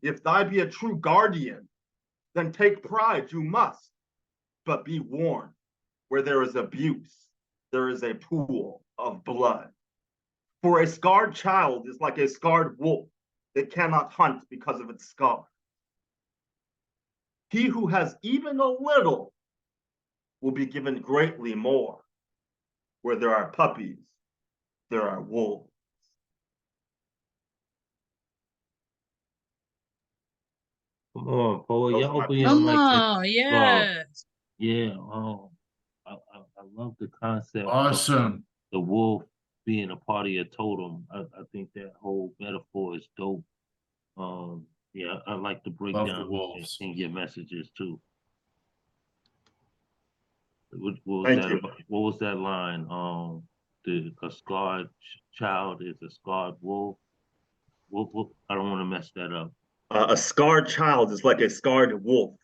if thou be a true guardian, then take pride, you must, but be warned, where there is abuse, there is a pool of blood. For a scarred child is like a scarred wolf. It cannot hunt because of its scar. He who has even a little will be given greatly more. Where there are puppies, there are wolves. Come on, poet. Those Y'all are my open your Come mic. on, yes. Yeah. I love the concept. Awesome. The wolf being a part of your totem. I think that whole metaphor is dope. Yeah, I like to break Love the down wolves. and get messages too. What was Thank that? you. What was that line? A scarred child is a scarred wolf. I don't want to mess that up. A scarred child is like a scarred wolf.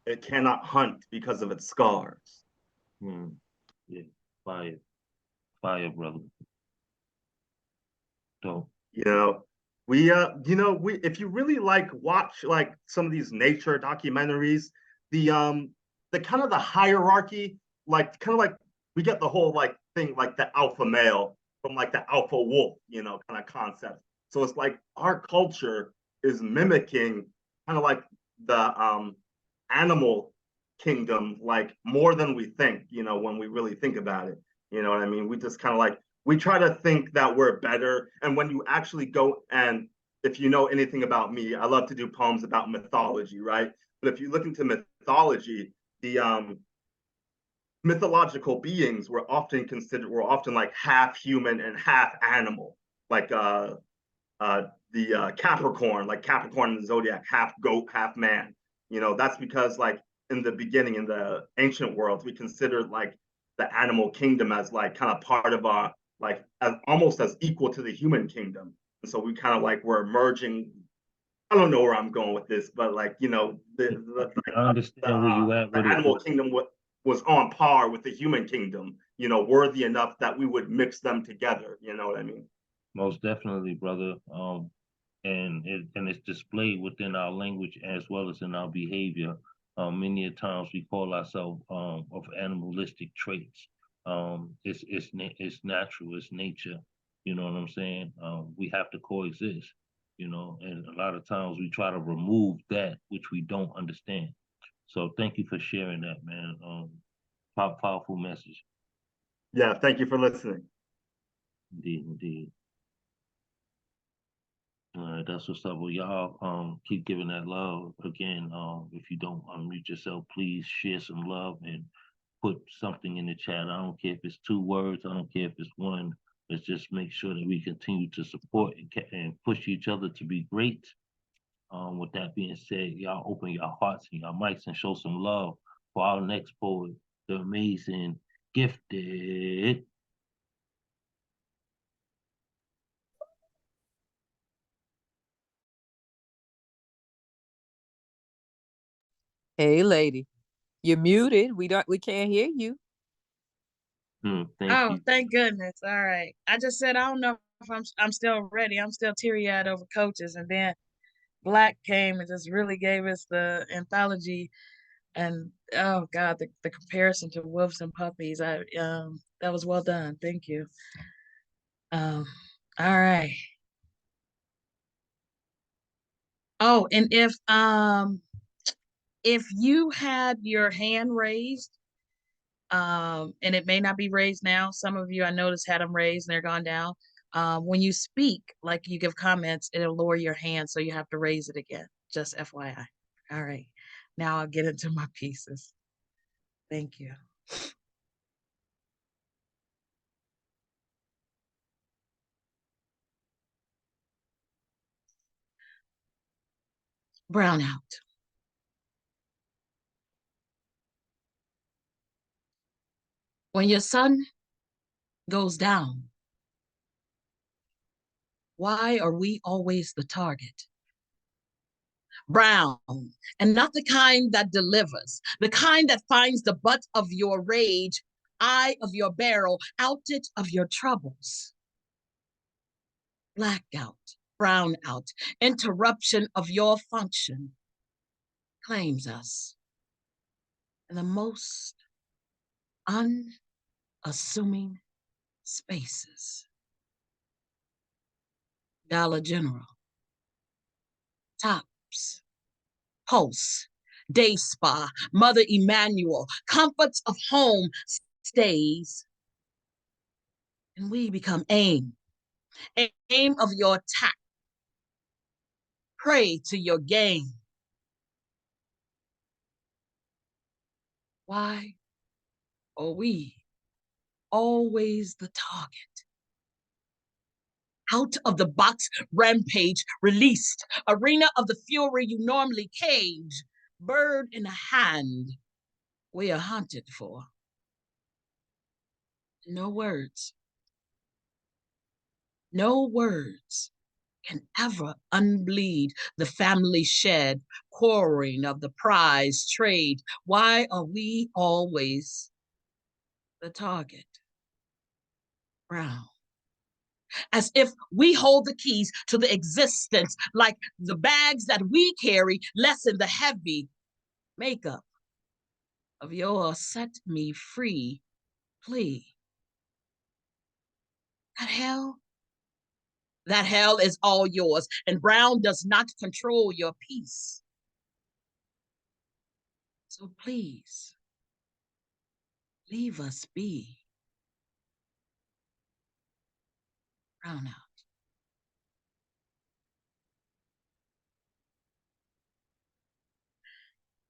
It cannot hunt because of its scars. Yeah, fire, brother. Dope. We if you really watch some of these nature documentaries, the kind of the hierarchy, we get the whole thing the alpha male from the alpha wolf, kind of concept. So it's like our culture is mimicking kind of the animal kingdom more than we think, when we really think about it. You know what I mean? We just kind of we try to think that we're better. And when you actually go, and if you know anything about me, I love to do poems about mythology, right? But if you look into mythology, the mythological beings were often half human and half animal, the Capricorn, Capricorn in the zodiac, half goat, half man. That's because in the beginning, in the ancient world, we considered the animal kingdom as kind of part of our almost as equal to the human kingdom. And so we kind of were merging. I don't know where I'm going with this, but like, you know, I understand where you at the with it. animal kingdom was on par with the human kingdom, you know, worthy enough that we would mix them together. You know what I mean? Most definitely, brother. And it's displayed within our language as well as in our behavior. Many a times we call ourselves of animalistic traits. It's natural, it's nature. You know what I'm saying? We have to coexist. You know, and a lot of times we try to remove that which we don't understand. So thank you for sharing that, man. Powerful message. Yeah, thank you for listening. Indeed, indeed. All right, that's what's up. Well, y'all keep giving that love. Again, if you don't unmute yourself, please share some love and put something in the chat. I don't care if it's 2 words, I don't care if it's 1. Let's just make sure that we continue to support and push each other to be great. With that being said, y'all open your hearts and your mics and show some love for our next poet, the amazing, gifted. Hey, lady, you're muted. We can't hear you. Thank you. Thank goodness. All right. I just said I don't know if I'm still ready. I'm still teary-eyed over coaches, and then Black came and just really gave us the anthology, and oh God, the comparison to Wolves and Puppies. That was well done. Thank you. All right. Oh, and if you had your hand raised, and it may not be raised now. Some of you I noticed had them raised and they're gone down. When you speak, like you give comments, it'll lower your hand, so you have to raise it again. Just FYI. All right. Now I'll get into my pieces. Thank you. Brownout. When your sun goes down, why are we always the target? Brown, and not the kind that delivers, the kind that finds the butt of your rage, eye of your barrel, outlet of your troubles. Blackout, brownout, interruption of your function claims us in the most unassuming spaces. Dollar General, Tops, Pulse, Day Spa, Mother Emanuel, comforts of home stays, and we become aim of your attack, prey to your game. Why are we always the target? Out of the box rampage, released, arena of the fury you normally cage, bird in a hand, we are hunted for. No words. No words can ever unbleed the family shed, quarrelling of the prize trade. Why are we always the target? Brown. As if we hold the keys to the existence, like the bags that we carry lessen the heavy makeup of your set me free plea. That hell is all yours, and Brown does not control your peace. So please, leave us be. Brownout.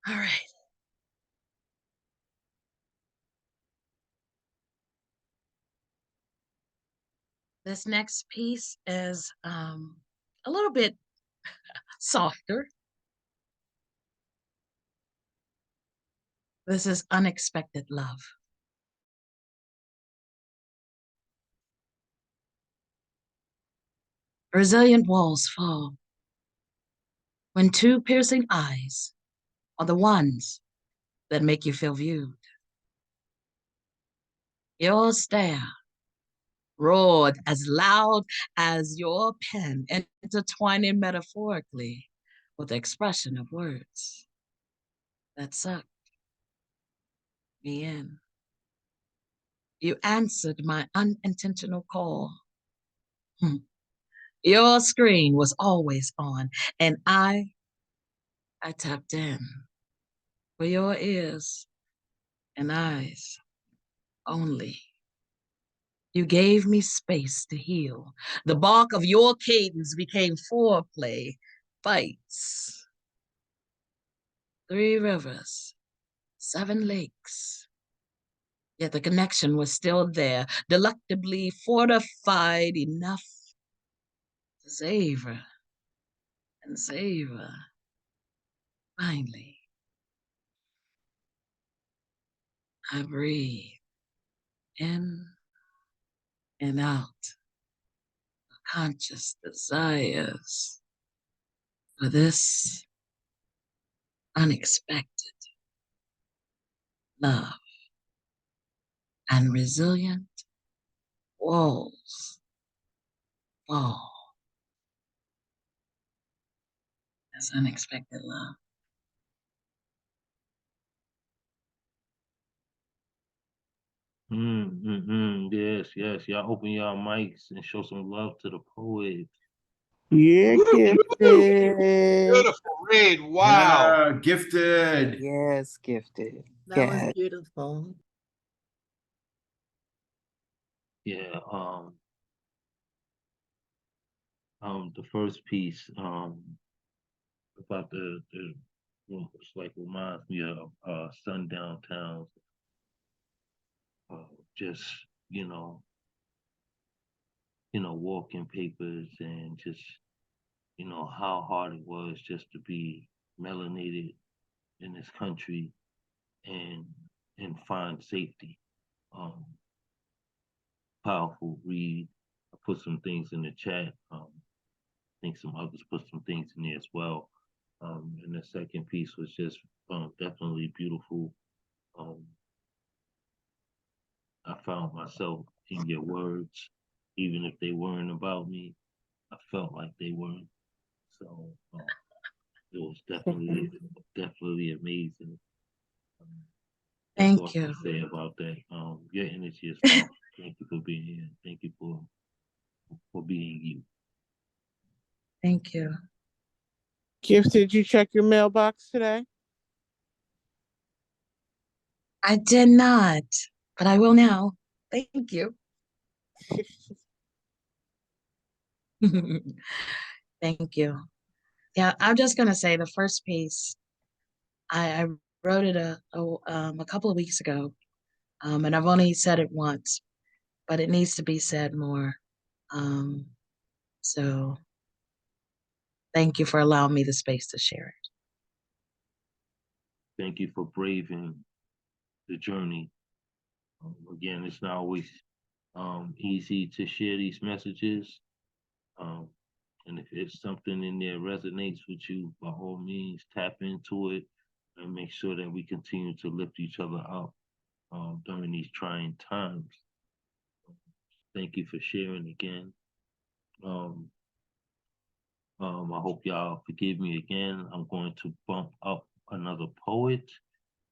All right. This next piece is a little bit softer. This is Unexpected Love. Resilient walls fall. when two piercing eyes are the ones that make you feel viewed. Your stare roared as loud as your pen, intertwining metaphorically with the expression of words that sucked me in. You answered my unintentional call. Your screen was always on, and I tapped in for your ears and eyes only. You gave me space to heal. The bark of your cadence became foreplay, fights. 3 rivers, 7 lakes. Yet the connection was still there, delectably fortified enough to savor and savor. Finally, I breathe in and out conscious desires for this unexpected love and resilient walls fall as unexpected love. Yes, yes. Y'all open y'all mics and show some love to the poet. Yeah, gifted. Beautiful read. Wow. Yeah, gifted. Yes, gifted. That was Yes. beautiful. Yeah, the first piece, about it's like reminds me of sundown towns. Just, walking papers and just, how hard it was just to be melanated in this country and find safety. Powerful read. I put some things in the chat. I think some others put some things in there as well. And the second piece was just definitely beautiful. I found myself in your words, even if they weren't about me. I felt like they weren't. So it was definitely amazing. That's all Thank I you. can say about that. Your energy is powerful. Thank you for being here. Thank you for being you. Thank you. Gifted, you check your mailbox today? I did not, but I will now. Thank you. Thank you. Yeah, I'm just gonna say the first piece. I wrote it a couple of weeks ago, and I've only said it once, but it needs to be said more. So thank you for allowing me the space to share it. Thank you for braving the journey. Again, it's not always easy to share these messages. And if it's something in there resonates with you, by all means, tap into it and make sure that we continue to lift each other up during these trying times. Thank you for sharing again. I hope y'all forgive me again. I'm going to bump up another poet.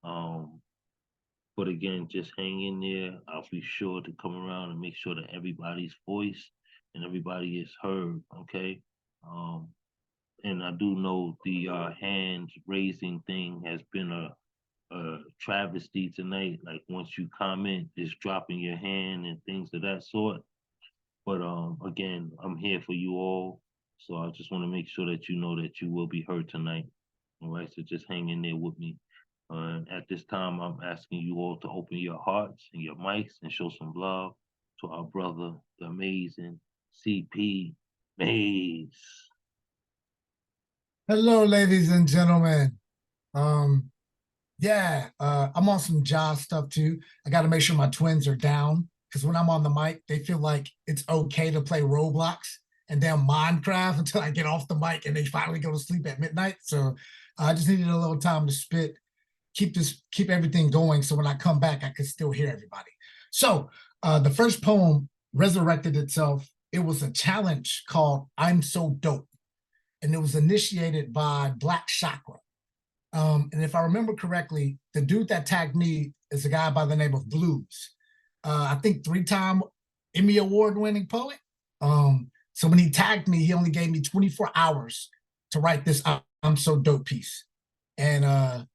But again, just hang in there. I'll be sure to come around and make sure that everybody's voice and everybody is heard, okay? And I do know the hands raising thing has been a travesty tonight. Like once you comment, just dropping your hand and things of that sort. But again, I'm here for you all. So I just want to make sure that you know that you will be heard tonight. All right, so just hang in there with me. At this time, I'm asking you all to open your hearts and your mics and show some love to our brother, the amazing CP Maze. Hello, ladies and gentlemen. Yeah, I'm on some job stuff too. I got to make sure my twins are down because when I'm on the mic, they feel like it's okay to play Roblox and then Minecraft until I get off the mic and they finally go to sleep at midnight. So I just needed a little time to spit, keep everything going. So when I come back, I could still hear everybody. So the first poem resurrected itself. It was a challenge called I'm So Dope. And it was initiated by Black Chakra. And if I remember correctly, the dude that tagged me is a guy by the name of Blues. I think 3-time Emmy Award-winning poet. So when he tagged me, he only gave me 24 hours to write this I'm So Dope piece. And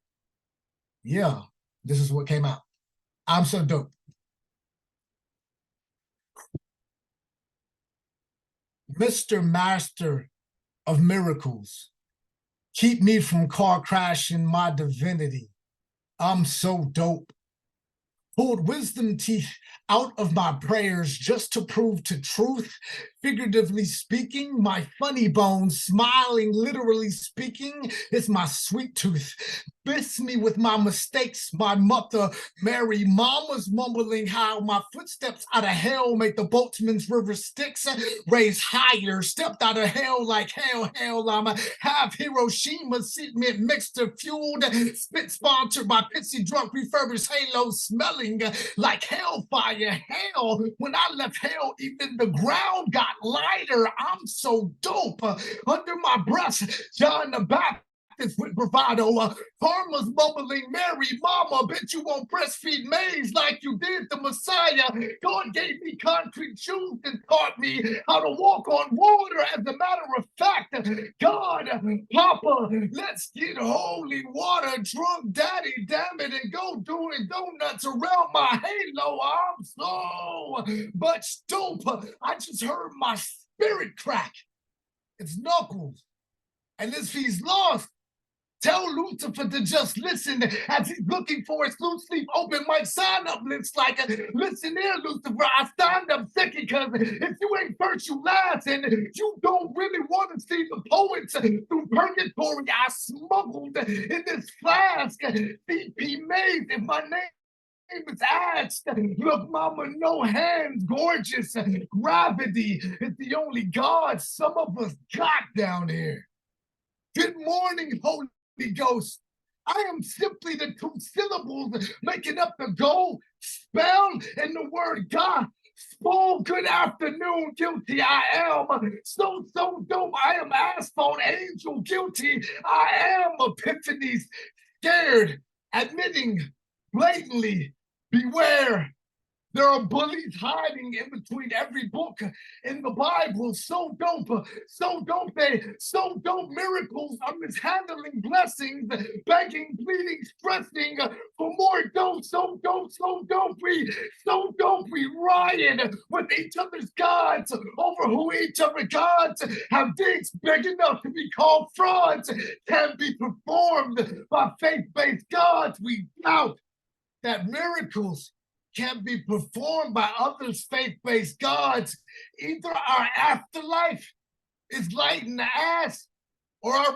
yeah, this is what came out. I'm so dope. Mr. Master of Miracles, keep me from car crashing my divinity. I'm so dope. Pulled wisdom teeth out of my prayers just to prove to truth. Figuratively speaking, my funny bones, smiling, literally speaking, is my sweet tooth. Miss me with my mistakes, my mother, Mary, mama's mumbling how my footsteps out of hell make the boatman's river Styx raise higher. Stepped out of hell like hell, I'm a half Hiroshima cement mixture fueled, spit sponsored by pitsy drunk refurbished halo smelling like hellfire. Hell, when I left hell, even the ground got lighter. I'm so dope. Under my breath, John the Baptist with bravado, karma's mumbling, Mary, mama, bet you won't breastfeed maize like you did the Messiah. God gave me concrete shoes and taught me how to walk on water. As a matter of fact, God, Papa, let's get holy water, drunk daddy, damn it, and go doing donuts around my halo. I'm so much dope. I just heard my spirit crack. It's Knuckles. And if he's lost, tell Lucifer to just listen as he's looking for his loose sleep open mic sign-up list like, listen here, Lucifer, I signed up second because if you ain't first, you last, and you don't really want to see the poets through purgatory I smuggled in this flask. CP Mays, if my name is asked. Look, mama, no hands, gorgeous. Gravity is the only God some of us got down here. Good morning, Holy Ghost. I am simply the 2 syllables making up the goal, spell, and the word God. Spool, good afternoon, guilty I am. So dope, I am asphalt angel, guilty I am. Epiphanies, scared, admitting, blatantly, beware. There are bullies hiding in between every book in the Bible. So dope, miracles are mishandling blessings, begging, pleading, stressing for more dope. So dope, we riot with each other's gods over who each other gods have dicks big enough to be called frauds, can be performed by faith-based gods. We doubt that miracles can be performed by others' faith-based gods. Either our afterlife is light in the ass, or our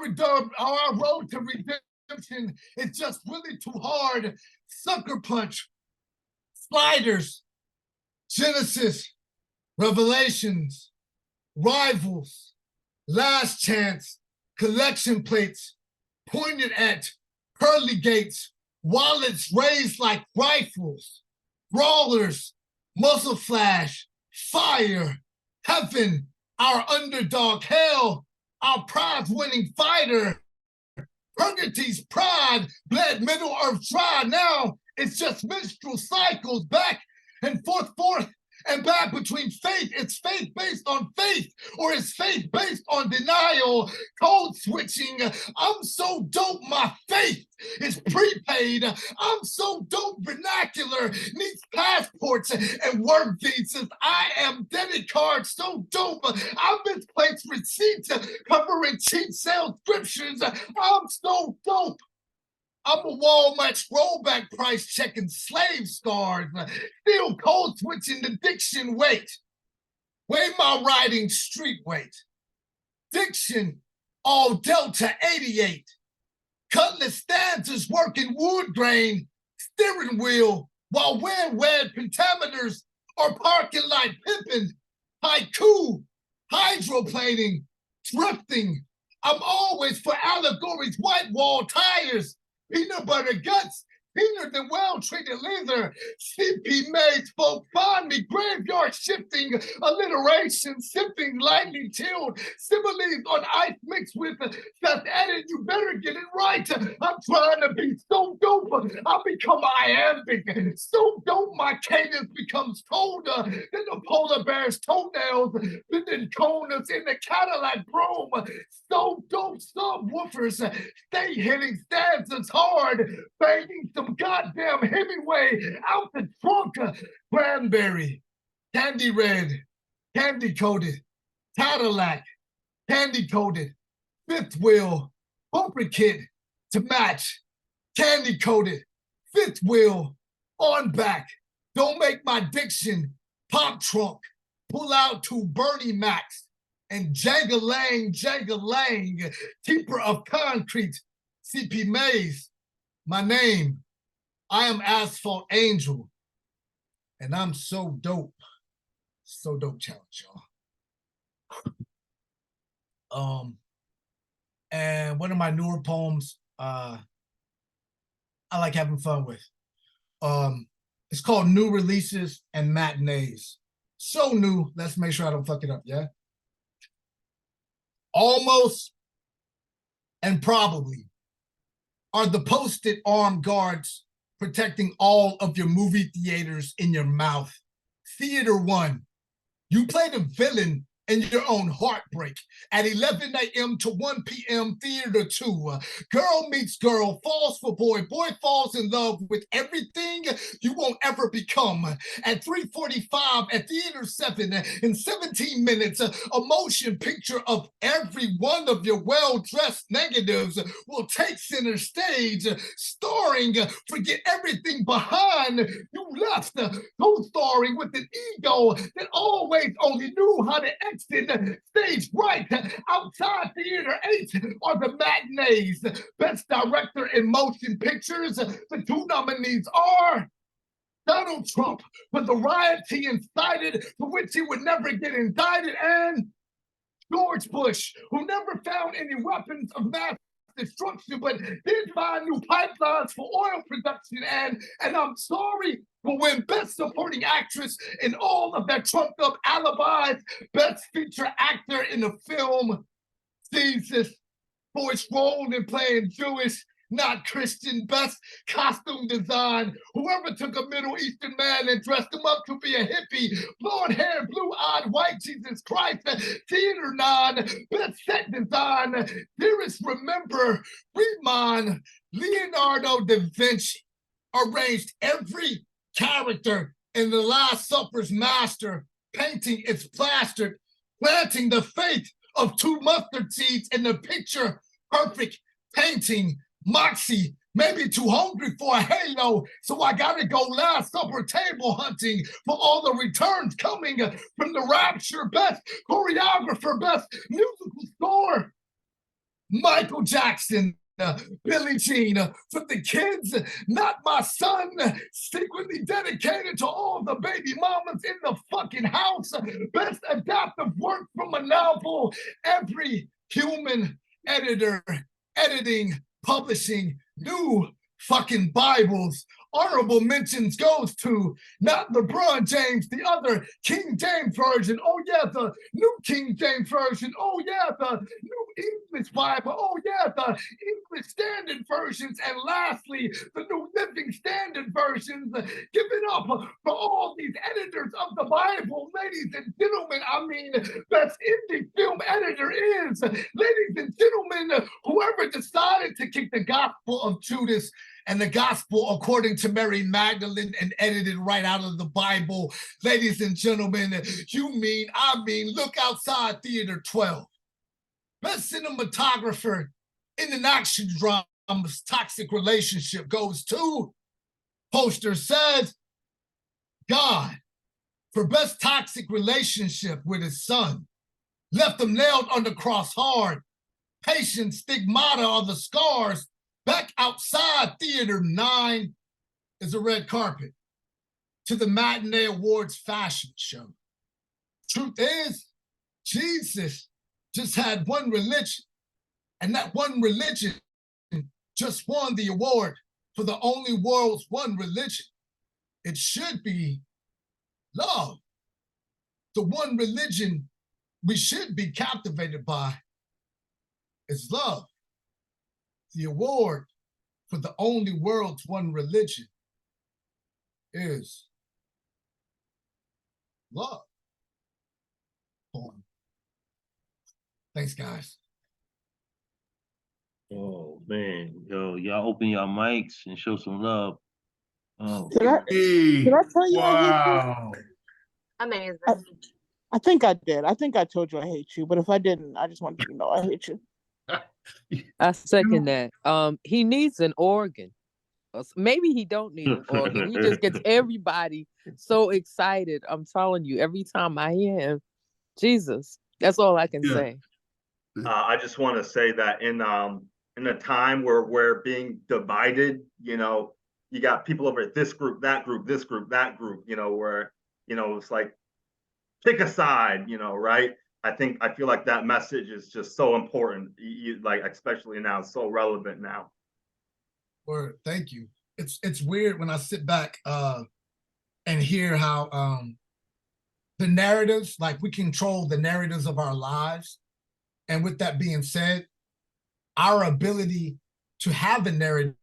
road to redemption is just really too hard. Sucker Punch, Sliders, Genesis, Revelations, Rivals, Last Chance, Collection Plates, pointed at pearly gates, wallets raised like rifles, brawlers, muzzle flash, fire, heaven, our underdog, hell, our prize-winning fighter, purgatory's pride, bled middle earth dry. Now it's just menstrual cycles back and forth, and back between faith. It's faith based on faith, or it's faith based on denial. Code switching. I'm so dope, my faith is prepaid. I'm so dope, vernacular needs passports and work visas. I am debit card so dope. I misplaced receipts covering cheap sales scriptures. I'm so dope. I'm a Walmart rollback price checking slave scars, still code switching the diction weight. Weigh my writing street weight. Diction, all Delta 88. Cutlass stanzas working wood grain, steering wheel, while red pentameters are parking like pimping. Haiku, hydroplaning, drifting. I'm always for allegories, white wall tires, peanut butter guts, cleaner than well-treated leather. CP maids, folk find me, graveyard shifting, alliteration, sipping, lightly tilled, similes on ice mixed with just added, you better get it right. I'm trying to be so dope, I become iambic. So dope, my cadence becomes colder than the polar bear's toenails, than conus in the Cadillac Chrome. So dope, subwoofers stay hitting stanzas hard, banging some goddamn Hemingway out the trunk. Cranberry, candy red, candy coated, Cadillac, candy coated, fifth wheel, bumper kit to match, candy coated, fifth wheel, on back. Don't make my diction pop trunk, pull out to Bernie Macs and jangalang, keeper of concrete, CP Mays. My name, I am Asphalt Angel, and I'm so dope. So dope challenge, y'all. And one of my newer poems, I like having fun with. It's called New Releases and Matinees. So new, let's make sure I don't fuck it up, yeah? Almost and probably are the posted armed guards protecting all of your movie theaters in your mouth. Theater 1, you play the villain in your own heartbreak at 11 a.m. to 1 p.m. Theater 2. Girl meets girl, falls for boy, boy falls in love with everything you won't ever become. At 3:45 at Theater 7, in 17 minutes, a motion picture of every one of your well-dressed negatives will take center stage, starring Forget Everything Behind You Left, co-starring with an ego that always only knew how to exit stage right. Outside Theater 8 are the matinees. Best Director in Motion Pictures. The two nominees are Donald Trump for the riots he incited, for which he would never get indicted, and George Bush, who never found any weapons of mass destruction, but did find new pipelines for oil production. And I'm sorry, will win Best Supporting Actress in all of their trumped up alibis, Best Feature Actor in a Film, Jesus, for its role in playing Jewish, not Christian, Best Costume Design, whoever took a Middle Eastern man and dressed him up to be a hippie, blonde hair, blue-eyed, white Jesus Christ, Theater 9, Best Set Design, Dearest Remember, Riemann, Leonardo da Vinci, arranged every character in The Last Supper's master, painting its plastered, planting the faith of two mustard seeds in the picture perfect painting. Moxie, maybe too hungry for a halo, so I gotta go Last Supper table hunting for all the returns coming from the Rapture. Best choreographer, best musical score, Michael Jackson, Billie Jean, for the kids, not my son, secretly dedicated to all the baby mamas in the fucking house. Best adaptive work from a novel, every human editor, editing, publishing new fucking Bibles. Honorable mentions goes to not LeBron James, the other King James Version. Oh yeah, the new King James Version. Oh yeah, the new English Bible. Oh yeah, the English Standard Versions. And lastly, the new Living Standard Versions. Give it up for all these editors of the Bible. Ladies and gentlemen, I mean, best indie film editor is, ladies and gentlemen, whoever decided to kick the Gospel of Judas and the Gospel according to Mary Magdalene and edited right out of the Bible. Ladies and gentlemen, I mean, look outside Theater 12. Best cinematographer in an action drama's Toxic Relationship goes to, poster says, God, for best toxic relationship with his son. Left him nailed on the cross hard. Patient stigmata are the scars. Back outside Theater 9 is a red carpet to the Matinee Awards fashion show. Truth is, Jesus just had one religion, and that one religion just won the award for the only world's one religion. It should be love. The one religion we should be captivated by is love. The award for the only world's one religion is love. Thanks, guys. Oh man, yo, y'all open your mics and show some love. Oh, Did I tell you I hate you? Wow. Amazing. I think I did. I think I told you I hate you, but if I didn't, I just wanted you to know I hate you. I second that. He needs an organ. Maybe he don't need an organ. He just gets everybody so excited. I'm telling you, every time I hear him, Jesus, that's all I can say. I just want to say that in a time where we're being divided, you know, you got people over at this group, that group, this group, that group, you know, where, you know, it's like pick a side, you know, right? I feel like that message is just so important, like especially now, so relevant now. Word, thank you. It's weird when I sit back and hear how the narratives, like we control the narratives of our lives. And with that being said, our ability to have a narrative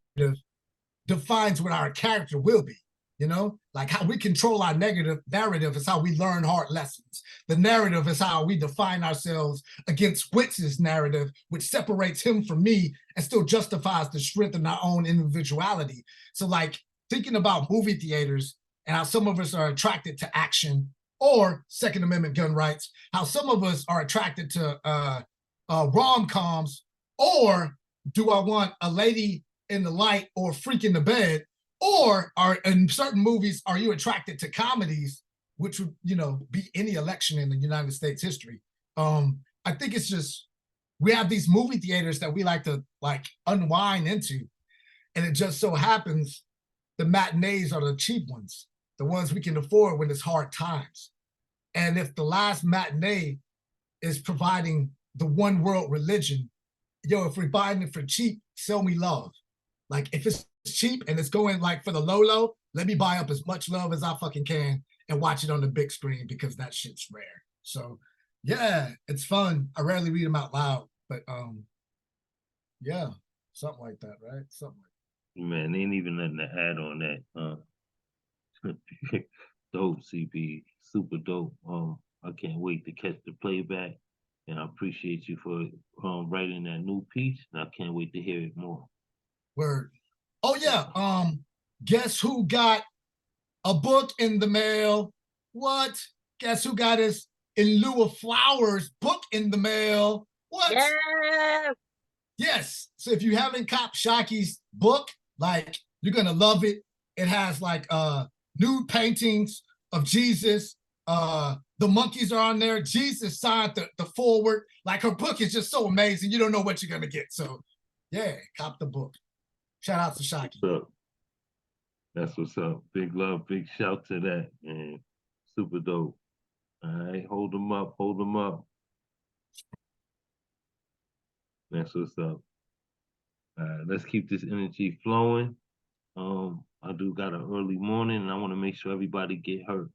defines what our character will be. You know, like how we control our narrative is how we learn hard lessons. The narrative is how we define ourselves against Witz's narrative, which separates him from me and still justifies the strength in our own individuality. So like thinking about movie theaters and how some of us are attracted to action or Second Amendment gun rights, how some of us are attracted to rom-coms, or do I want a lady in the light or a freak in the bed? Or are in certain movies, are you attracted to comedies, which would, you know, be any election in the United States history? I think it's just, we have these movie theaters that we like to like unwind into. And it just so happens the matinees are the cheap ones, the ones we can afford when it's hard times. And if the last matinee is providing the one world religion, yo, if we're buying it for cheap, sell me love. Like if it's cheap and it's going like for the low, let me buy up as much love as I fucking can and watch it on the big screen because that shit's rare. So yeah, it's fun. I rarely read them out loud, but yeah, something like that, right? Something like that. Man, ain't even nothing to add on that. Dope, CP, super dope. I can't wait to catch the playback, and I appreciate you for writing that new piece, and I can't wait to hear it more. Word. Oh yeah. Guess who got a book in the mail? What? Guess who got his In Lieu of Flowers book in the mail? What? Yeah. Yes. So if you haven't copped Shaki's book, like you're gonna love it. It has like nude paintings of Jesus. The monkeys are on there. Jesus signed the forward. Like her book is just so amazing. You don't know what you're gonna get. So yeah, cop the book. Shout out to Shaki. What's up? That's what's up. Big love, big shout to that, man. Super dope. All right, hold them up, hold them up. That's what's up. Let's keep this energy flowing. I do got an early morning, and I want to make sure everybody get hurt.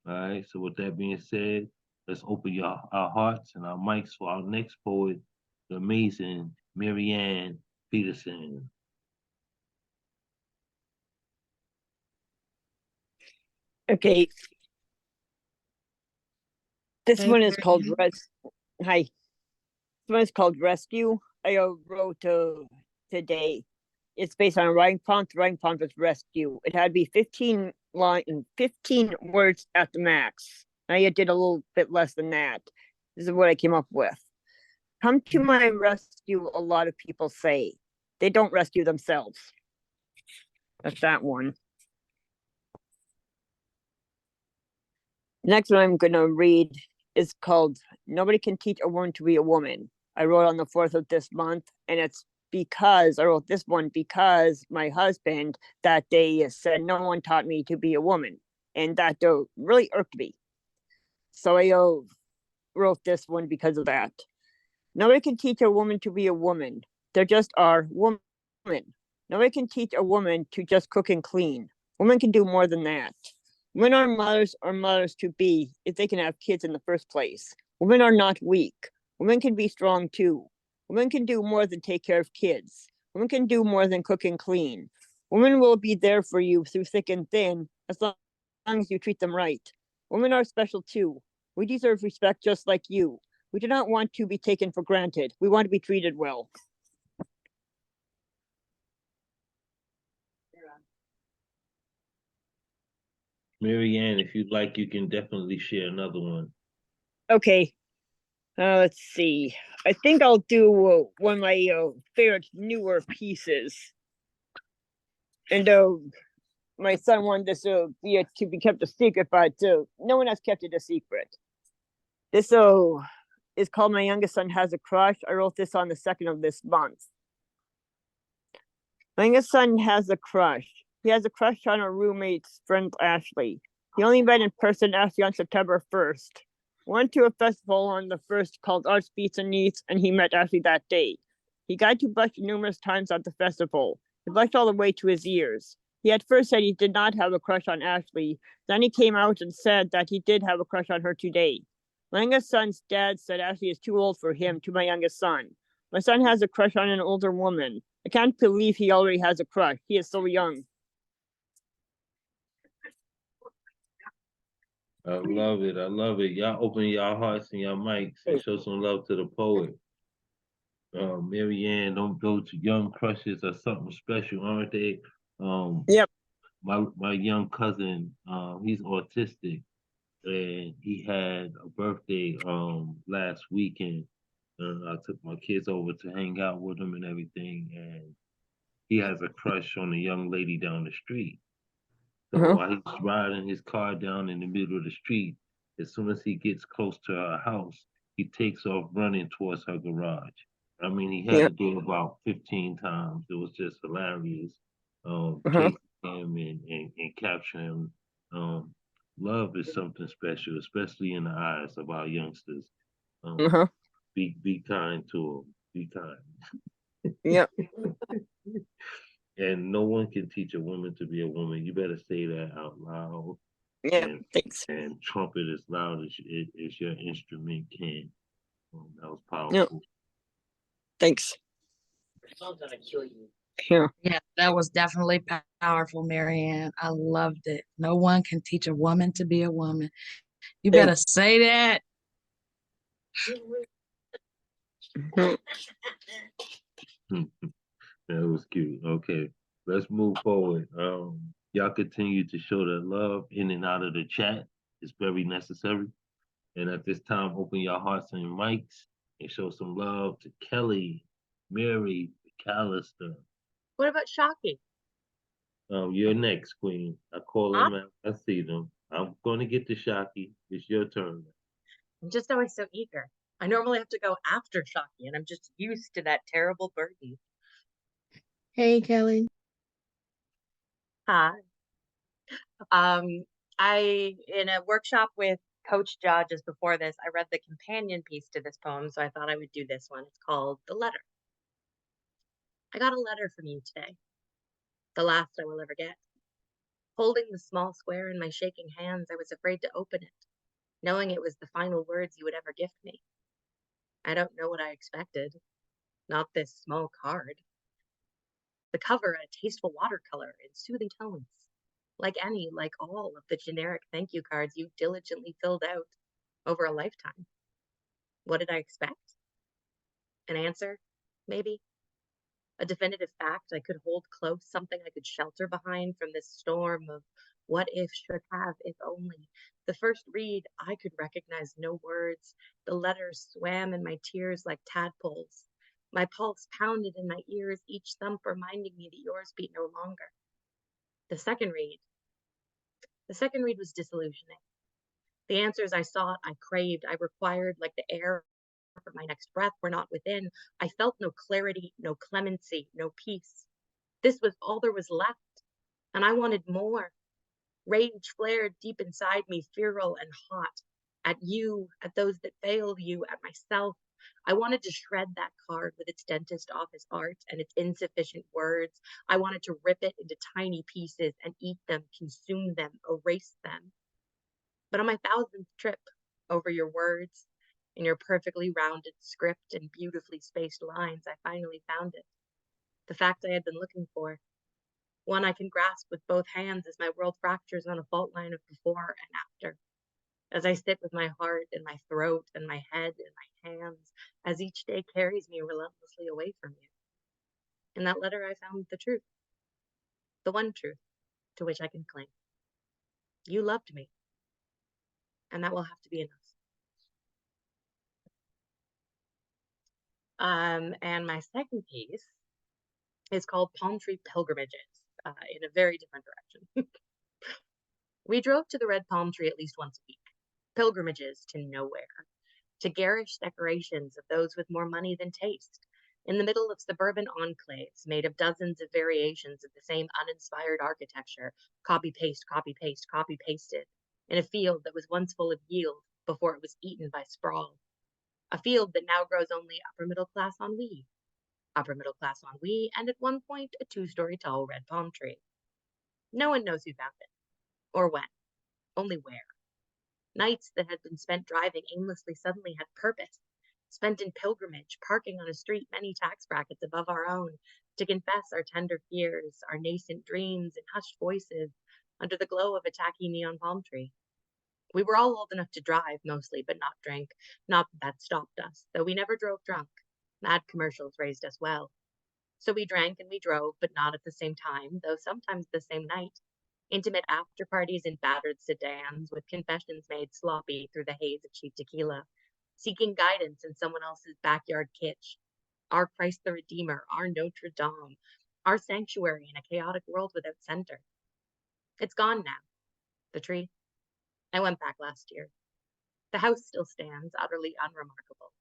All right. So with that being said, let's open our hearts and our mics for our next poet, the amazing Marianne Peterson. Okay. This one is called Hi. This one is called Rescue. I wrote today. It's based on a writing prompt. The writing prompt was rescue. It had to be 15 words at the max. I did a little bit less than that. This is what I came up with. Come to my rescue, a lot of people say. They don't rescue themselves. That's that one. Next one I'm going to read is called Nobody Can Teach a Woman to Be a Woman. I wrote on the 4th of this month, and it's because I wrote this one because my husband that day said no one taught me to be a woman, and that really irked me. So I wrote this one because of that. Nobody can teach a woman to be a woman. There just are women. Nobody can teach a woman to just cook and clean. Women can do more than that. Women are mothers or mothers to be if they can have kids in the first place. Women are not weak. Women can be strong too. Women can do more than take care of kids. Women can do more than cook and clean. Women will be there for you through thick and thin as long as you treat them right. Women are special too. We deserve respect just like you. We do not want to be taken for granted. We want to be treated well. Mary Ann, if you'd like, you can definitely share another one. Okay. Let's see. I think I'll do one of my favorite newer pieces. And my son wanted this to be kept a secret, but no one has kept it a secret. This is called My Youngest Son Has a Crush. I wrote this on the 2nd of this month. My youngest son has a crush. He has a crush on a roommate's friend, Ashley. He only met in person Ashley on September 1st. Went to a festival on the 1st called Arts, Beats, and Needs, and he met Ashley that day. He got to blush numerous times at the festival. He blushed all the way to his ears. He at first said he did not have a crush on Ashley. Then he came out and said that he did have a crush on her today. My youngest son's dad said Ashley is too old for him, to my youngest son. My son has a crush on an older woman. I can't believe he already has a crush. He is so young. I love it. I love it. Y'all open your hearts and your mics and show some love to the poet. Mary Ann, don't go to young crushes are something special, aren't they? Yep. My young cousin, he's autistic, and he had a birthday last weekend. I took my kids over to hang out with him and everything, and he has a crush on a young lady down the street. So while he's riding his car down in the middle of the street, as soon as he gets close to her house, he takes off running towards her garage. I mean, he had to do it about 15 times. It was just hilarious. Chasing him and capturing him. Love is something special, especially in the eyes of our youngsters. Be kind to them. Be kind. Yep. And no one can teach a woman to be a woman. You better say that out loud. Yeah, thanks. And trumpet as loud as your instrument can. That was powerful. Yep. Thanks. Yeah. Yeah, that was definitely powerful, Marianne. I loved it. No one can teach a woman to be a woman. You better say that. That was cute. Okay, let's move forward. Y'all continue to show the love in and out of the chat. It's very necessary. And at this time, open your hearts and mics and show some love to Kelly, Mary, McAllister. What about Shocky? You're next, Queen. I call them out. I see them. I'm going to get to Shocky. It's your turn. I'm just always so eager. I normally have to go after Shocky, and I'm just used to that terrible burden. Hey, Kelly. Hi. In a workshop with Coach Ja just before this, I read the companion piece to this poem, so I thought I would do this one. It's called The Letter. I got a letter from you today, the last I will ever get. Holding the small square in my shaking hands, I was afraid to open it, knowing it was the final words you would ever gift me. I don't know what I expected. Not this small card. The cover, a tasteful watercolor in soothing tones. Like all of the generic thank you cards you diligently filled out over a lifetime. What did I expect? An answer, maybe? A definitive fact I could hold close, something I could shelter behind from this storm of what if, should have, if only. The first read, I could recognize no words. The letters swam in my tears like tadpoles. My pulse pounded in my ears, each thump reminding me that yours beat no longer. The second read was disillusioning. The answers I sought, I craved, I required, like the air for my next breath, were not within. I felt no clarity, no clemency, no peace. This was all there was left, and I wanted more. Rage flared deep inside me, feral and hot. at you, at those that failed you, at myself. I wanted to shred that card with its dentist office art and its insufficient words. I wanted to rip it into tiny pieces and eat them, consume them, erase them. But on my 1000th trip over your words, in your perfectly rounded script and beautifully spaced lines, I finally found it. The fact I had been looking for. One I can grasp with both hands as my world fractures on a fault line of before and after. As I sit with my heart and my throat and my head and my hands, as each day carries me relentlessly away from you. In that letter, I found the truth. The one truth to which I can cling. You loved me. And that will have to be enough. And my second piece is called Palm Tree Pilgrimages, in a very different direction. We drove to the Red Palm Tree at least once a week. Pilgrimages to nowhere, to garish decorations of those with more money than taste, in the middle of suburban enclaves made of dozens of variations of the same uninspired architecture, copy-paste, copy-paste, copy-pasted, in a field that was once full of yield before it was eaten by sprawl. A field that now grows only upper middle class ennui. Upper middle class ennui, and at one point a 2-story tall red palm tree. No one knows who found it, or when, only where. Nights that had been spent driving aimlessly suddenly had purpose, spent in pilgrimage, parking on a street many tax brackets above our own, to confess our tender fears, our nascent dreams, and hushed voices under the glow of a tacky neon palm tree. We were all old enough to drive, mostly, but not drink. Not that stopped us, though we never drove drunk. Mad commercials raised us well. So we drank and we drove, but not at the same time, though sometimes the same night. Intimate after parties in battered sedans, with confessions made sloppy through the haze of cheap tequila, seeking guidance in someone else's backyard kitsch. Our Christ the Redeemer, our Notre Dame, our sanctuary in a chaotic world without center. It's gone now, the tree. I went back last year. The house still stands, utterly unremarkable,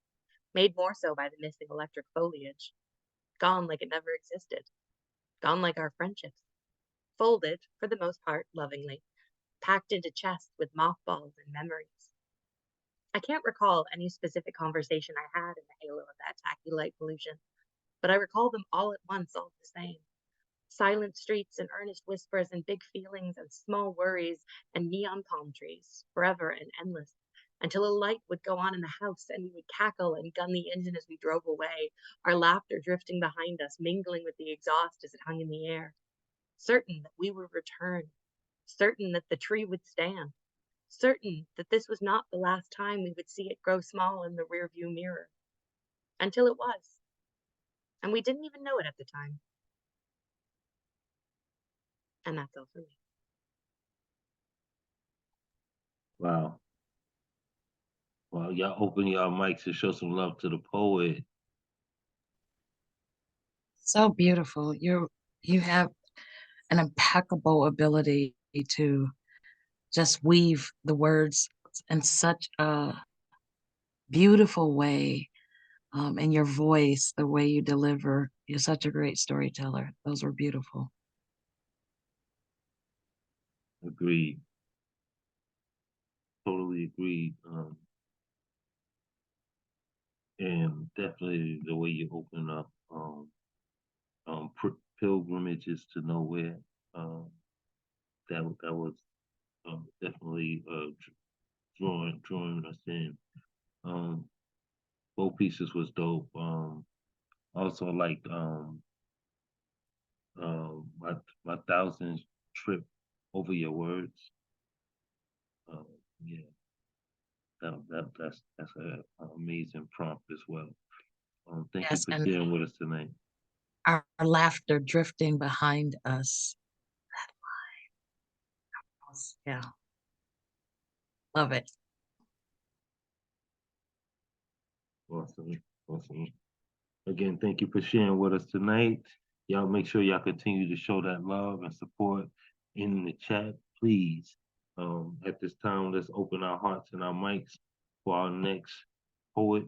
made more so by the missing electric foliage. Gone like it never existed. Gone like our friendships. Folded, for the most part, lovingly, packed into chests with mothballs and memories. I can't recall any specific conversation I had in the halo of that tacky light pollution, but I recall them all at once, all the same. Silent streets and earnest whispers and big feelings and small worries and neon palm trees, forever and endless, until a light would go on in the house and we would cackle and gun the engine as we drove away, our laughter drifting behind us, mingling with the exhaust as it hung in the air. Certain that we would return, certain that the tree would stand, certain that this was not the last time we would see it grow small in the rearview mirror. Until it was. And we didn't even know it at the time. And that's all for me. Wow. Well, y'all open y'all mics and show some love to the poet. So beautiful. You have an impeccable ability to just weave the words in such a beautiful way, and your voice, the way you deliver. You're such a great storyteller. Those were beautiful. Agreed. Totally agreed. And definitely the way you open up pilgrimages to nowhere. That was definitely drawing us in. Both pieces was dope. Also like my 1000th trip over your words. Yeah, that's an amazing prompt as well. Thank Yes, you for and sharing with us tonight. our laughter drifting behind us. That line. Yeah. Love it. Awesome. Again, thank you for sharing with us tonight. Y'all make sure y'all continue to show that love and support in the chat, please. At this time, let's open our hearts and our mics for our next poet,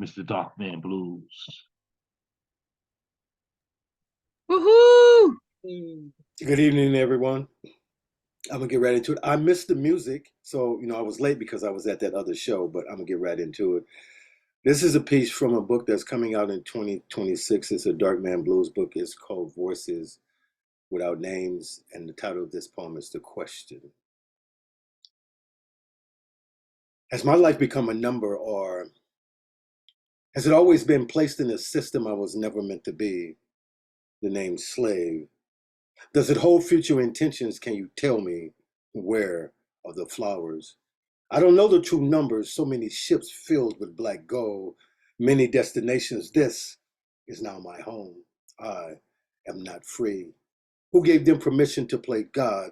Mr. Darkman Blues. Woohoo! Good evening, everyone. I'm gonna get right into it. I missed the music, so I was late because I was at that other show, but I'm gonna get right into it. This is a piece from a book that's coming out in 2026. It's a Dark Man Blues book. It's called Voices Without Names, and the title of this poem is The Question. Has my life become a number, or has it always been placed in a system I was never meant to be? The name slave. Does it hold future intentions? Can you tell me where are the flowers? I don't know the true numbers. So many ships filled with black gold, many destinations. This is now my home. I am not free. Who gave them permission to play God?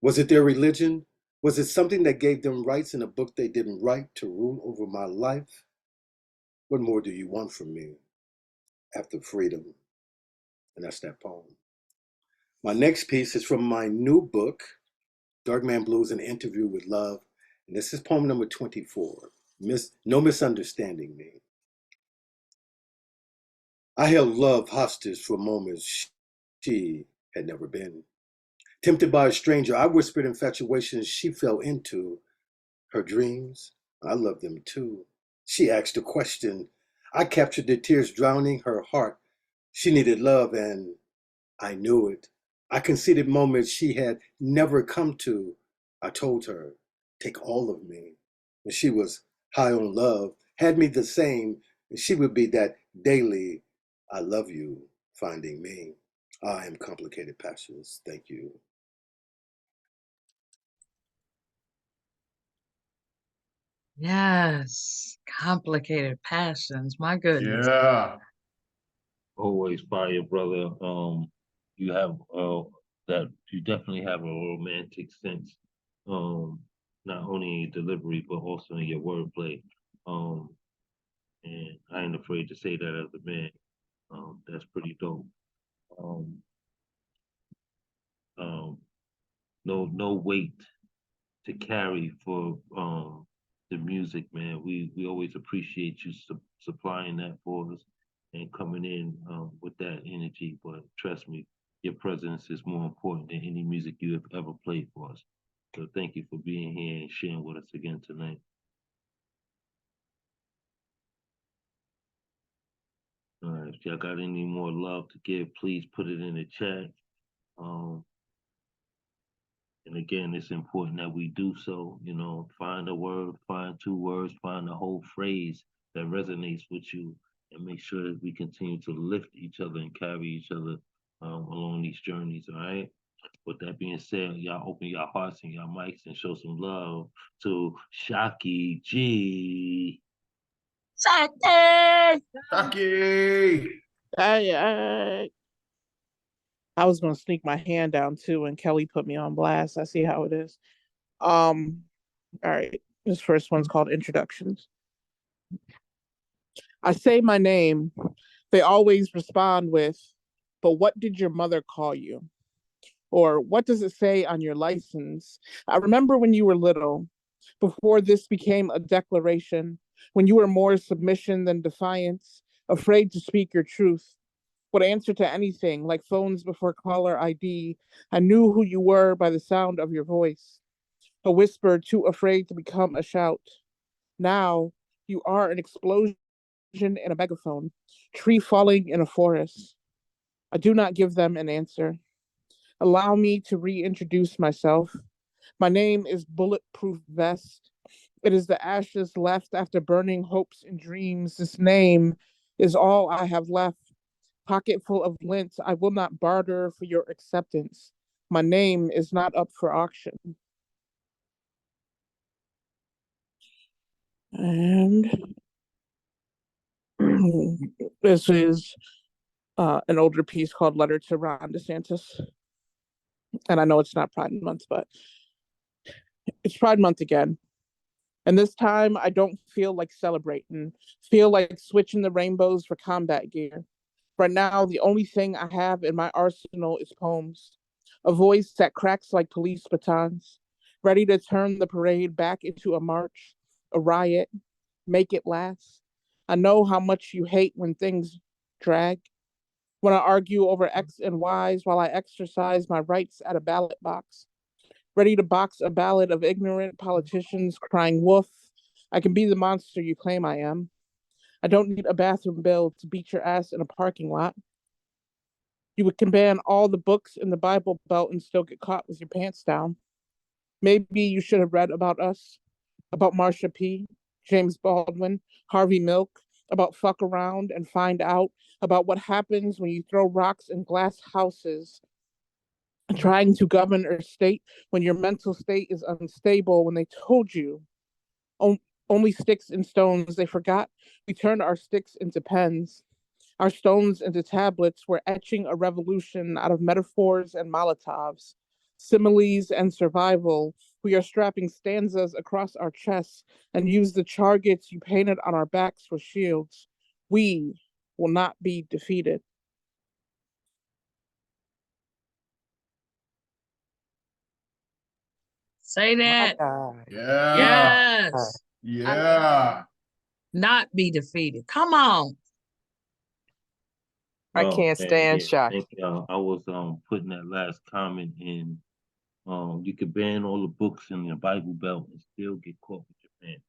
Was it their religion? Was it something that gave them rights in a book they didn't write to rule over my life? What more do you want from me after freedom? And that's that poem. My next piece is from my new book, Dark Man Blues, An Interview with Love. And this is poem number 24, No Misunderstanding Me. I held love hostage for moments she had never been. Tempted by a stranger, I whispered infatuations she fell into. Her dreams, I loved them too. She asked a question. I captured the tears drowning her heart. She needed love, and I knew it. I conceded moments she had never come to. I told her, take all of me. And she was high on love, had me the same, and she would be that daily, I love you, finding me. I am complicated passions. Thank you. Yes, complicated passions. My goodness. Yeah. Always fire, brother. You have that you definitely have a romantic sense. Not only in your delivery but also in your wordplay. And I ain't afraid to say that as a man. That's pretty dope. Um, um, no weight to carry for the music, man. We always appreciate you supplying that for us and coming in with that energy. But trust me, your presence is more important than any music you have ever played for us. So thank you for being here and sharing with us again tonight. All right, if y'all got any more love to give, please put it in the chat. And again, it's important that we do so, find a word, find two words, find the whole phrase that resonates with you, and make sure that we continue to lift each other and carry each other along these journeys, all right? With that being said, y'all open your hearts and your mics and show some love to Shocky G. Sake! Taki. I was gonna sneak my hand down too, and Kelly put me on blast. I see how it is. All right. This first one's called Introductions. I say my name. They always respond with, but what did your mother call you? Or what does it say on your license? I remember when you were little, before this became a declaration, when you were more submission than defiance, afraid to speak your truth, would answer to anything, like phones before caller ID. I knew who you were by the sound of your voice, a whisper too afraid to become a shout. Now you are an explosion in a megaphone, tree falling in a forest. I do not give them an answer. Allow me to reintroduce myself. My name is Bulletproof Vest. It is the ashes left after burning hopes and dreams. This name is all I have left. Pocket full of lint, I will not barter for your acceptance. My name is not up for auction. And this is an older piece called Letter to Ron DeSantis. And I know it's not Pride Month, but it's Pride Month again. And this time I don't feel like celebrating, feel like switching the rainbows for combat gear. Right now, the only thing I have in my arsenal is poems, a voice that cracks like police batons, ready to turn the parade back into a march, a riot, make it last. I know how much you hate when things drag, when I argue over X and Y's while I exercise my rights at a ballot box. ready to box a ballad of ignorant politicians crying wolf. I can be the monster you claim I am. I don't need a bathroom bill to beat your ass in a parking lot. You can ban all the books in the Bible Belt and still get caught with your pants down. Maybe you should have read about us, about Marsha P., James Baldwin, Harvey Milk, about fuck around and find out, about what happens when you throw rocks in glass houses, trying to govern a state when your mental state is unstable, when they told you only sticks and stones. They forgot we turned our sticks into pens, our stones into tablets. We're etching a revolution out of metaphors and Molotovs, similes and survival. We are strapping stanzas across our chests and use the targets you painted on our backs for shields. We will not be defeated. Say that. Yeah. Yes. Yeah. Not be defeated. Come on. I Oh, can't man, stand yeah, shock. thank y'all. I was putting that last comment in. You could ban all the books in the Bible Belt and still get caught with your pants.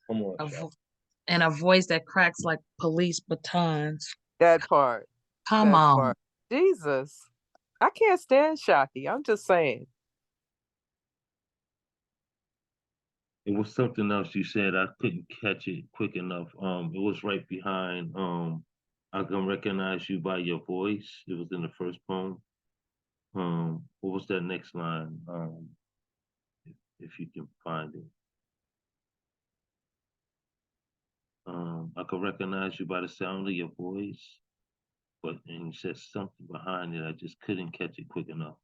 Come on, Shaq. And a voice that cracks like police batons. That part. Come that on. Part. Jesus. I can't stand Shocky. I'm just saying. It was something else you said. I couldn't catch it quick enough. It was right behind. I can recognize you by your voice. It was in the first poem. What was that next line? If you can find it. I could recognize you by the sound of your voice, but and you said something behind it. I just couldn't catch it quick enough.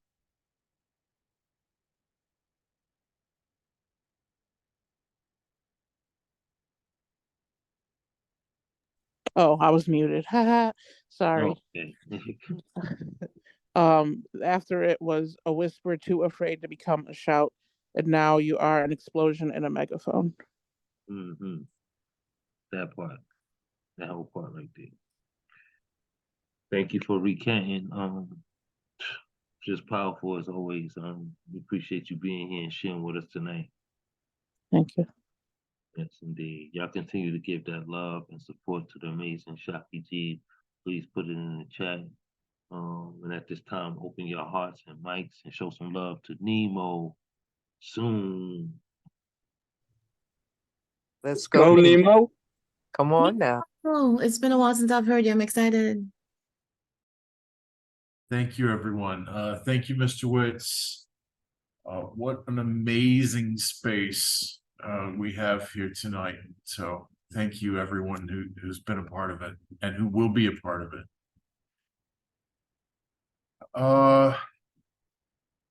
Oh, I was muted. Sorry. Okay. After it was a whisper too afraid to become a shout, and now you are an explosion in a megaphone. Mm-hmm. That part. That whole part right there. Thank you for recanting. Just powerful as always. We appreciate you being here and sharing with us tonight. Thank you. Yes, indeed. Y'all continue to give that love and support to the amazing Shaki G. Please put it in the chat. And at this time, open your hearts and mics and show some love to Nemo soon. Let's go, Nemo. Come on now. Oh, it's been a while since I've heard you. I'm excited. Thank you, everyone. Thank you, Mr. Witz. What an amazing space we have here tonight. So thank you, everyone who's been a part of it and who will be a part of it. All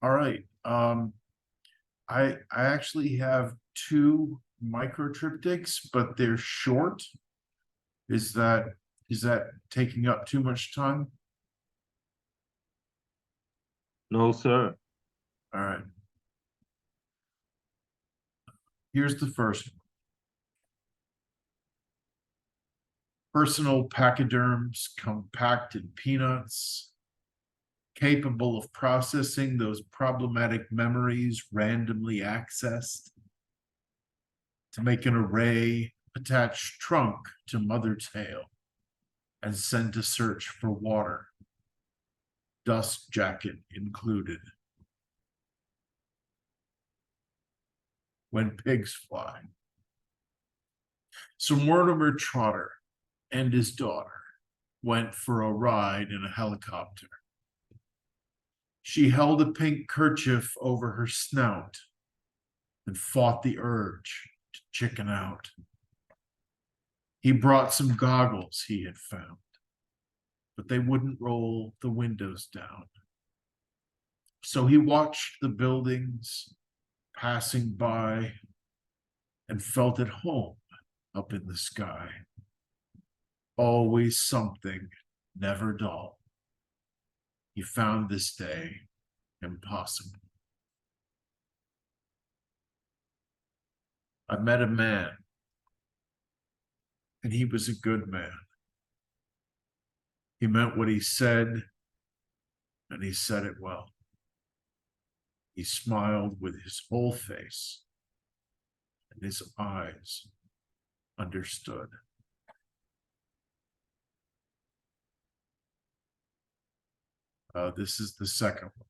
right. I actually have two micro triptychs, but they're short. Is that taking up too much time? No, sir. All right. Here's the first one. Personal pachyderms compact in peanuts, capable of processing those problematic memories randomly accessed, to make an array, attach trunk to mother tail, and send to search for water, dust jacket included. When pigs fly. So Mortimer Trotter and his daughter went for a ride in a helicopter. She held a pink kerchief over her snout and fought the urge to chicken out. He brought some goggles he had found, but they wouldn't roll the windows down. So he watched the buildings passing by and felt at home up in the sky. Always something, never dull. He found this day impossible. I met a man, and he was a good man. He meant what he said, and he said it well. He smiled with his whole face, and his eyes understood. This is the second one.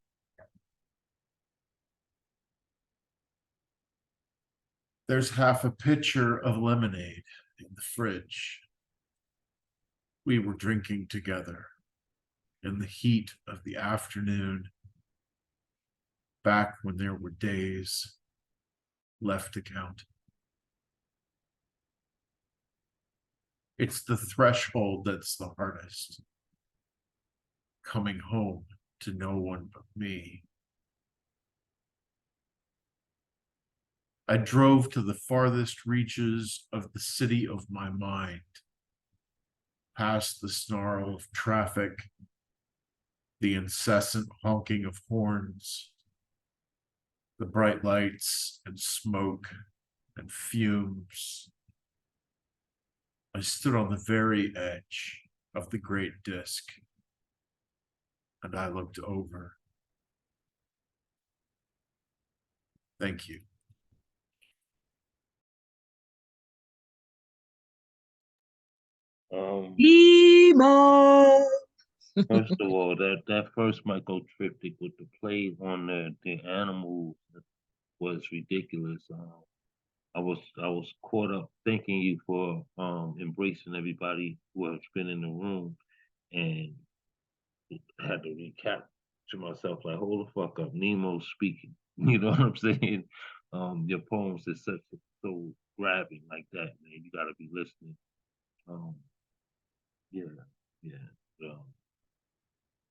There's half a pitcher of lemonade in the fridge. We were drinking together in the heat of the afternoon, back when there were days left to count. It's the threshold that's the hardest. Coming home to no one but me. I drove to the farthest reaches of the city of my mind, past the snarl of traffic, the incessant honking of horns, the bright lights and smoke and fumes. I stood on the very edge of the great disk, and I looked over. Thank you. Emo. First of all, that first microtriptych with the play on the animals was ridiculous. I was caught up thanking you for embracing everybody who has been in the room, and had to recap to myself like, hold the fuck up, Nemo's speaking. You know what I'm saying? Your poems is so grabbing like that, man. You gotta be listening. Yeah.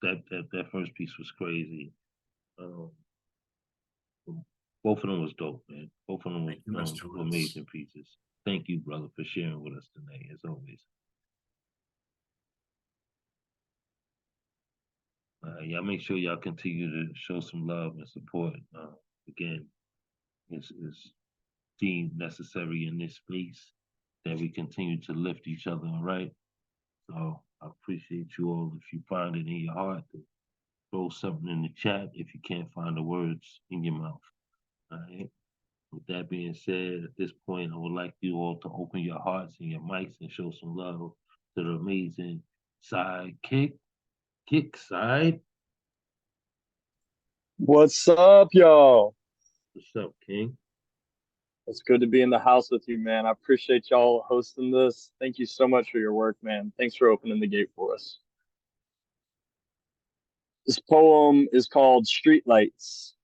That first piece was crazy. Both of them was dope, man. Both of them were amazing pieces. Thank you, brother, for sharing with us tonight, as always. Y'all make sure y'all continue to show some love and support. Again, it's deemed necessary in this space that we continue to lift each other, all right? So I appreciate you all. If you find it in your heart, to throw something in the chat if you can't find the words in your mouth. All right. With that being said, at this point, I would like you all to open your hearts and your mics and show some love to the amazing sidekick. Side. What's up, y'all? What's up, King? It's good to be in the house with you, man. I appreciate y'all hosting this. Thank you so much for your work, man. Thanks for opening the gate for us. This poem is called Streetlights.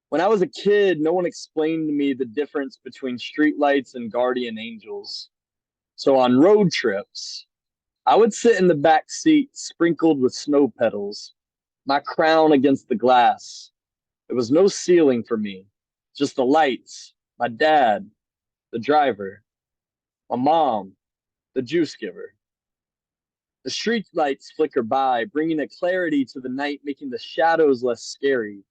When I was a kid, no one explained to me the difference between streetlights and guardian angels. So on road trips, I would sit in the back seat sprinkled with snow petals, my crown against the glass. There was no ceiling for me, just the lights, my dad, the driver, my mom, the juice giver. The street lights flicker by, bringing a clarity to the night, making the shadows less scary.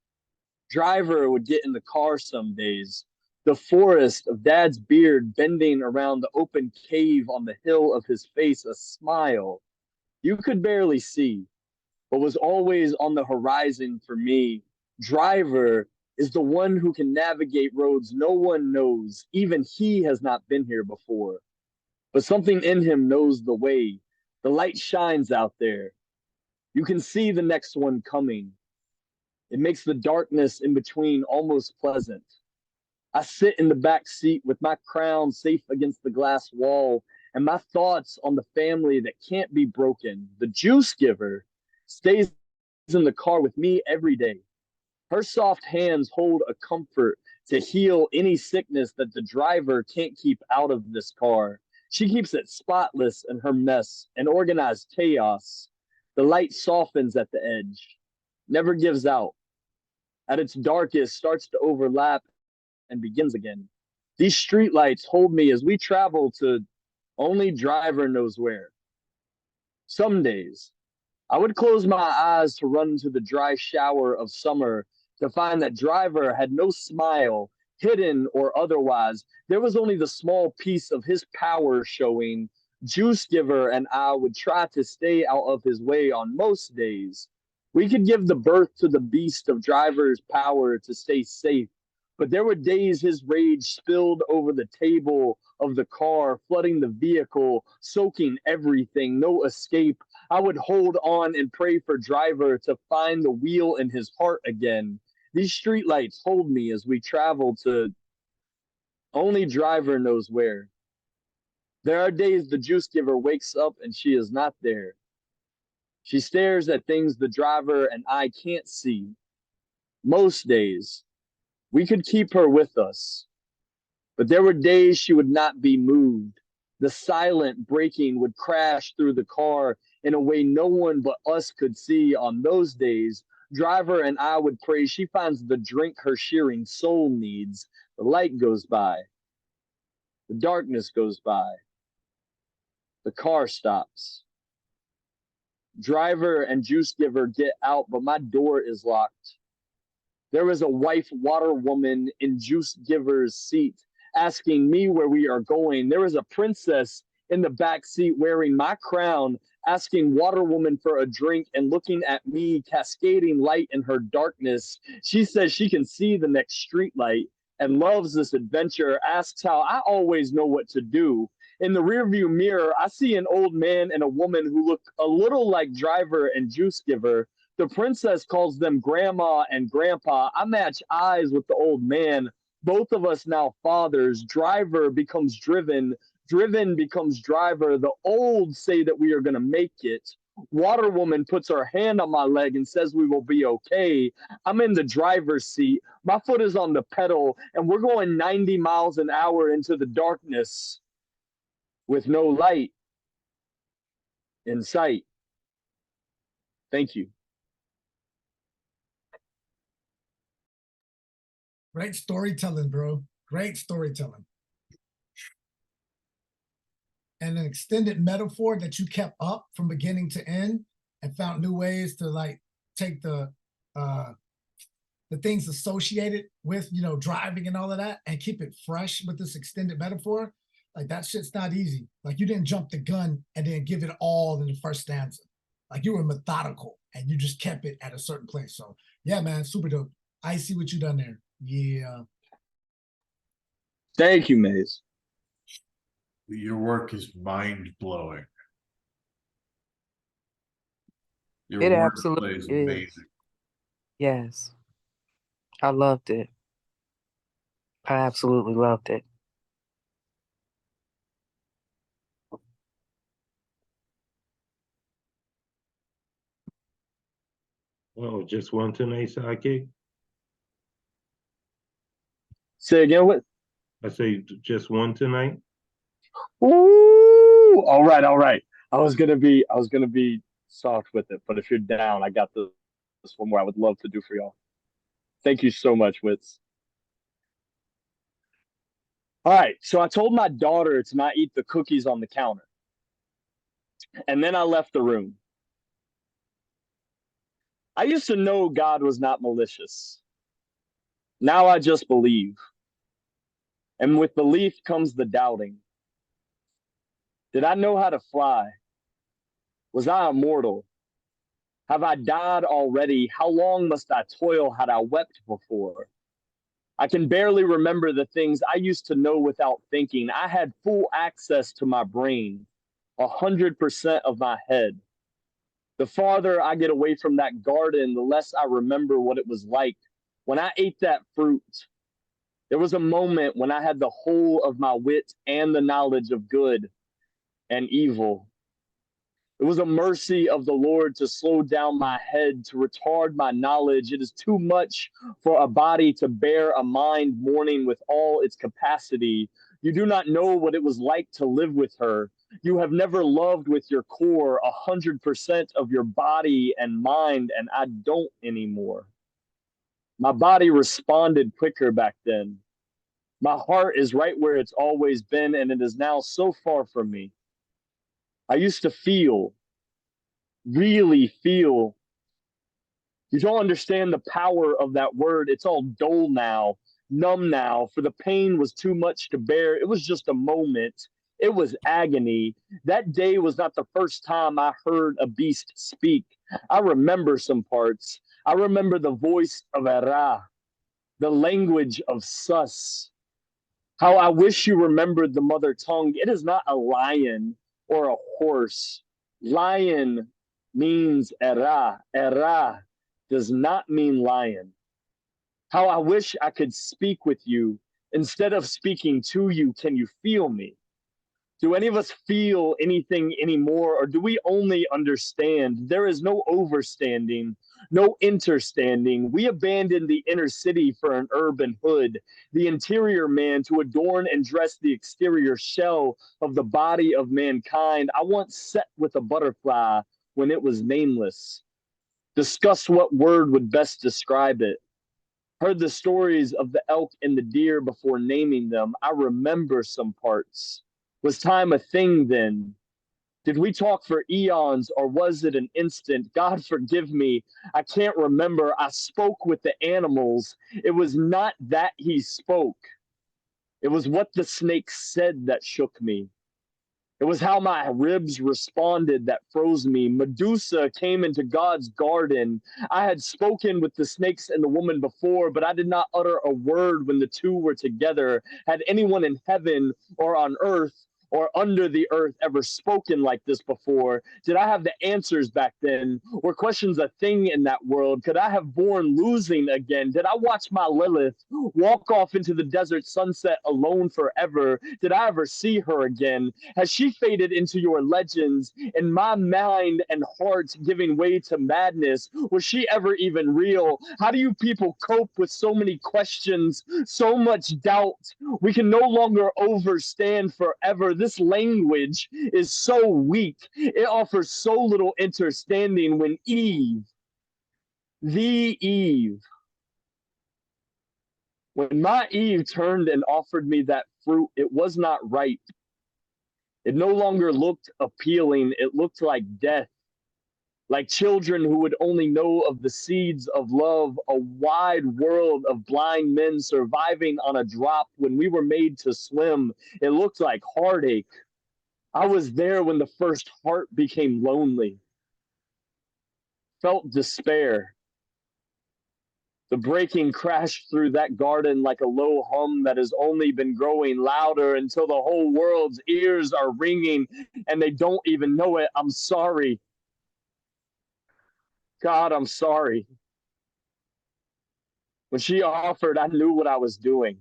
Driver would get in the car some days, the forest of dad's beard bending around the open cave on the hill of his face, a smile you could barely see, but was always on the horizon for me. Driver is the one who can navigate roads no one knows. Even he has not been here before. But something in him knows the way. The light shines out there. You can see the next one coming. It makes the darkness in between almost pleasant. I sit in the back seat with my crown safe against the glass wall and my thoughts on the family that can't be broken. The juice giver stays in the car with me every day. Her soft hands hold a comfort to heal any sickness that the driver can't keep out of this car. She keeps it spotless in her mess and organized chaos. The light softens at the edge, never gives out. At its darkest, starts to overlap and begins again. These streetlights hold me as we travel to only driver knows where. Some days, I would close my eyes to run into the dry shower of summer to find that driver had no smile, hidden or otherwise. There was only the small piece of his power showing. Juice giver and I would try to stay out of his way on most days. We could give the birth to the beast of driver's power to stay safe, but there were days his rage spilled over the table of the car, flooding the vehicle, soaking everything, no escape. I would hold on and pray for driver to find the wheel in his heart again. These streetlights hold me as we travel to only driver knows where. There are days the juice giver wakes up and she is not there. She stares at things the driver and I can't see. Most days, we could keep her with us, but there were days she would not be moved. The silent braking would crash through the car in a way no one but us could see. On those days, driver and I would pray she finds the drink her shearing soul needs. The light goes by. The darkness goes by. The car stops. Driver and juice giver get out, but my door is locked. There is a wife water woman in juice giver's seat asking me where we are going. There is a princess in the back seat wearing my crown, asking water woman for a drink and looking at me, cascading light in her darkness. She says she can see the next street light and loves this adventure, asks how I always know what to do. In the rearview mirror, I see an old man and a woman who look a little like driver and juice giver. The princess calls them grandma and grandpa. I match eyes with the old man. Both of us now fathers. Driver becomes driven. Driven becomes driver. The old say that we are going to make it. Water woman puts her hand on my leg and says we will be okay. I'm in the driver's seat. My foot is on the pedal, and we're going 90 miles an hour into the darkness with no light in sight. Thank you. Great storytelling, bro. Great storytelling. And an extended metaphor that you kept up from beginning to end and found new ways to like take the things associated with, you know, driving and all of that and keep it fresh with this extended metaphor. Like that shit's not easy. Like you didn't jump the gun and then give it all in the first stanza. Like you were methodical and you just kept it at a certain place. So yeah, man, super dope. I see what you done there. Yeah. Thank you, Maze. Your work is mind-blowing. Your It wordplay absolutely is is. amazing. Yes. I loved it. I absolutely loved it. Oh, just one tonight, sidekick? Say again, what? I say just one tonight? Ooh, all right, all right. I was gonna be soft with it, but if you're down, I got this one more I would love to do for y'all. Thank you so much, Wits. All right, so I told my daughter to not eat the cookies on the counter, and then I left the room. I used to know God was not malicious. Now I just believe. And with belief comes the doubting. Did I know how to fly? Was I immortal? Have I died already? How long must I toil had I wept before? I can barely remember the things I used to know without thinking. I had full access to my brain, 100% of my head. The farther I get away from that garden, the less I remember what it was like. When I ate that fruit, there was a moment when I had the whole of my wit and the knowledge of good and evil. It was a mercy of the Lord to slow down my head, to retard my knowledge. It is too much for a body to bear a mind mourning with all its capacity. You do not know what it was like to live with her. You have never loved with your core 100% of your body and mind, and I don't anymore. My body responded quicker back then. My heart is right where it's always been, and it is now so far from me. I used to feel, really feel. You don't understand the power of that word. It's all dull now, numb now, for the pain was too much to bear. It was just a moment. It was agony. That day was not the first time I heard a beast speak. I remember some parts. I remember the voice of Era, the language of Sus. How I wish you remembered the mother tongue. It is not a lion or a horse. Lion means Era. Era does not mean lion. How I wish I could speak with you. Instead of speaking to you, can you feel me? Do any of us feel anything anymore, or do we only understand? There is no overstanding, no interstanding. We abandoned the inner city for an urban hood, the interior man to adorn and dress the exterior shell of the body of mankind. I once sat with a butterfly when it was nameless. Discuss what word would best describe it. Heard the stories of the elk and the deer before naming them. I remember some parts. Was time a thing then? Did we talk for eons or was it an instant? God forgive me. I can't remember. I spoke with the animals. It was not that he spoke. It was what the snake said that shook me. It was how my ribs responded that froze me. Medusa came into God's garden. I had spoken with the snakes and the woman before, but I did not utter a word when the two were together. Had anyone in heaven or on earth or under the earth ever spoken like this before? Did I have the answers back then? Were questions a thing in that world? Could I have borne losing again? Did I watch my Lilith walk off into the desert sunset alone forever? Did I ever see her again? Has she faded into your legends? In my mind and heart giving way to madness? Was she ever even real? How do you people cope with so many questions, so much doubt? We can no longer overstand forever. This language is so weak. It offers so little understanding when Eve, the Eve, when my Eve turned and offered me that fruit, it was not ripe. It no longer looked appealing. It looked like death, like children who would only know of the seeds of love, a wide world of blind men surviving on a drop when we were made to swim. It looked like heartache. I was there when the first heart became lonely, felt despair. The breaking crashed through that garden like a low hum that has only been growing louder until the whole world's ears are ringing and they don't even know it. I'm sorry. God, I'm sorry. When she offered, I knew what I was doing.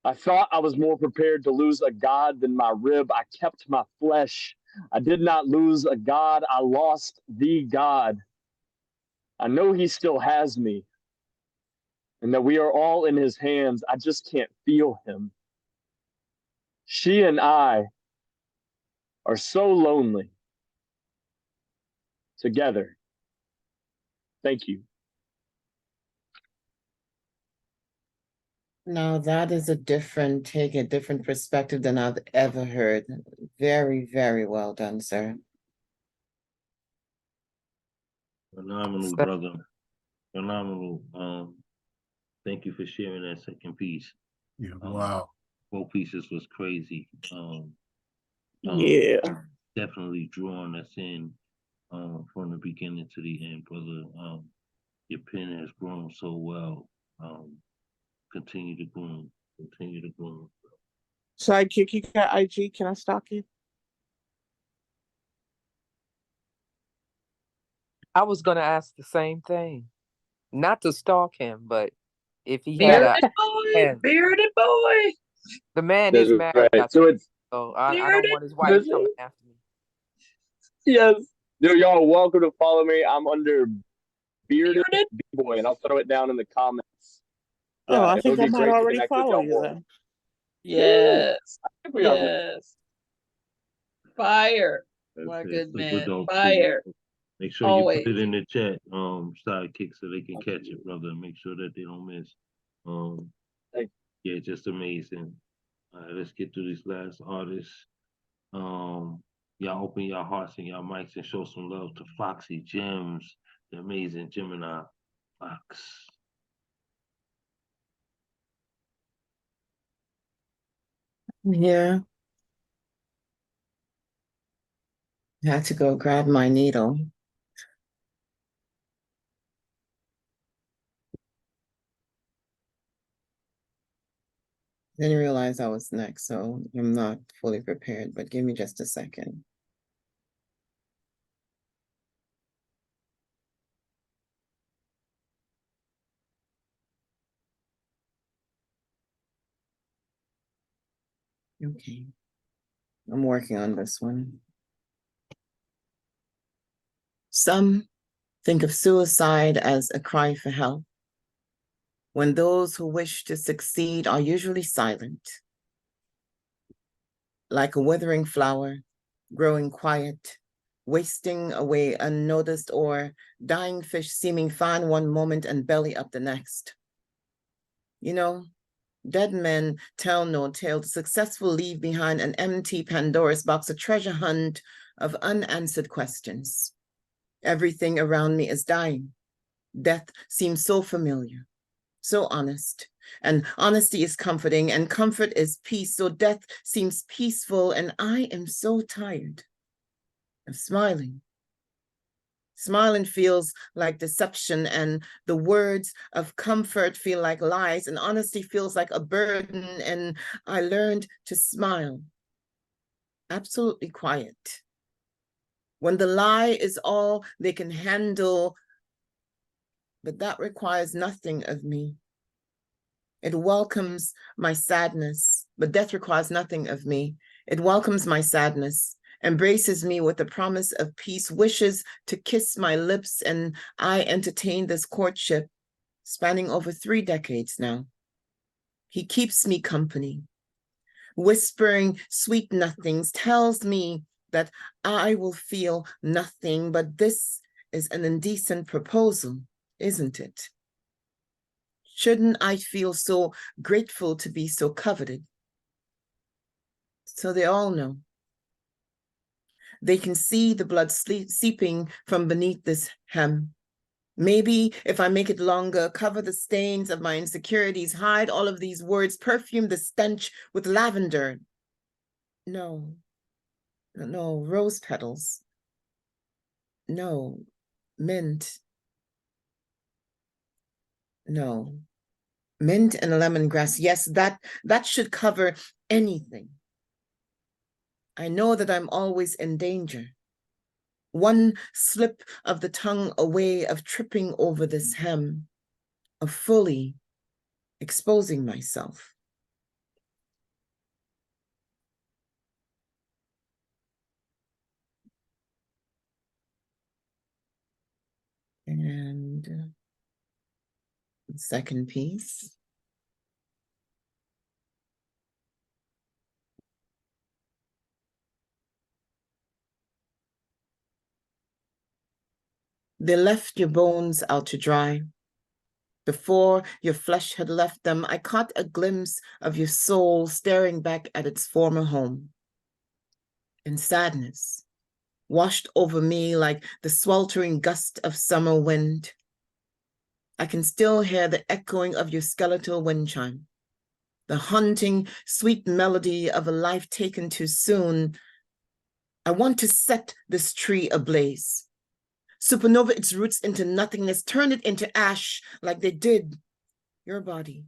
I thought I was more prepared to lose a God than my rib. I kept my flesh. I did not lose a God. I lost the God. I know he still has me and that we are all in his hands. I just can't feel him. She and I are so lonely together. Thank you. Now that is a different take, a different perspective than I've ever heard. Very, very well done, sir. Phenomenal, brother. Phenomenal. Thank you for sharing that second piece. Yeah, wow. Both pieces was crazy. Yeah. Definitely drawing us in from the beginning to the end, brother. Your pen has grown so well. Continue to groom. Continue to groom. Sidekick, you got IG. Can I stalk you? I was gonna ask the same thing. Not to stalk him, but if he had a Bearded boy, hand. bearded boy. The man That's is married, right. So it's so I don't want his wife this, coming after me. yes. Dude, y'all welcome to follow me. I'm under Bearded B-Boy, and I'll throw it down in the comments. Oh, I It think would I be might great to already connect with follow y'all you more. then. Yes. I think we are. Yes. Fire. My Okay, good super man. dope, Fire. Make sure you put it in the chat, sidekick, so they can catch it, brother. Make sure that they don't miss. Yeah, just amazing. All right, let's get through these last artists. Y'all open your hearts and your mics and show some love to Foxy Gems, the amazing Gemini Fox. Yeah. I had to go grab my needle. Didn't realize I was next, so I'm not fully prepared, but give me just a second. Okay, I'm working on this one. Some think of suicide as a cry for help, when those who wish to succeed are usually silent, like a withering flower, growing quiet, wasting away unnoticed, or dying fish seeming fine one moment and belly up the next. You know, dead men tell no tale. The successful leave behind an empty Pandora's box, a treasure hunt of unanswered questions. Everything around me is dying. Death seems so familiar, so honest. And honesty is comforting, and comfort is peace. So death seems peaceful, and I am so tired of smiling. Smiling feels like deception, and the words of comfort feel like lies, and honesty feels like a burden. And I learned to smile, absolutely quiet. When the lie is all they can handle, but that requires nothing of me. It welcomes my sadness, but death requires nothing of me. It welcomes my sadness, embraces me with the promise of peace, wishes to kiss my lips, and I entertain this courtship spanning over 3 decades now. He keeps me company, whispering sweet nothings, tells me that I will feel nothing, but this is an indecent proposal, isn't it? Shouldn't I feel so grateful to be so coveted? So they all know. They can see the blood seeping from beneath this hem. Maybe if I make it longer, cover the stains of my insecurities, hide all of these words, perfume the stench with lavender. No, no, rose petals. No, mint. No, mint and lemongrass. Yes, that should cover anything. I know that I'm always in danger. One slip of the tongue away of tripping over this hem, of fully exposing myself. And the second piece. They left your bones out to dry. Before your flesh had left them, I caught a glimpse of your soul staring back at its former home. And sadness washed over me like the sweltering gust of summer wind. I can still hear the echoing of your skeletal wind chime, the haunting, sweet melody of a life taken too soon. I want to set this tree ablaze. Supernova its roots into nothingness, turn it into ash like they did your body.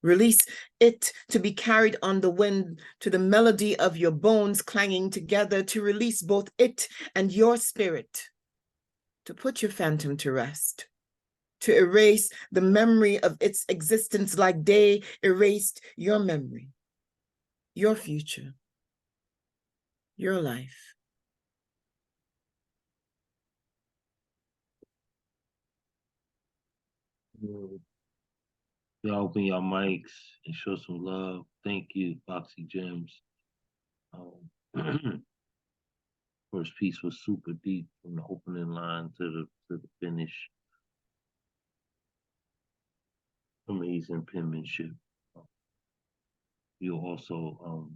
Release it to be carried on the wind to the melody of your bones clanging together, to release both it and your spirit, to put your phantom to rest, to erase the memory of its existence like they erased your memory, your future, your life. Y'all open your mics and show some love. Thank you, Foxy Gems. First piece was super deep from the opening line to the finish. Amazing penmanship. You're also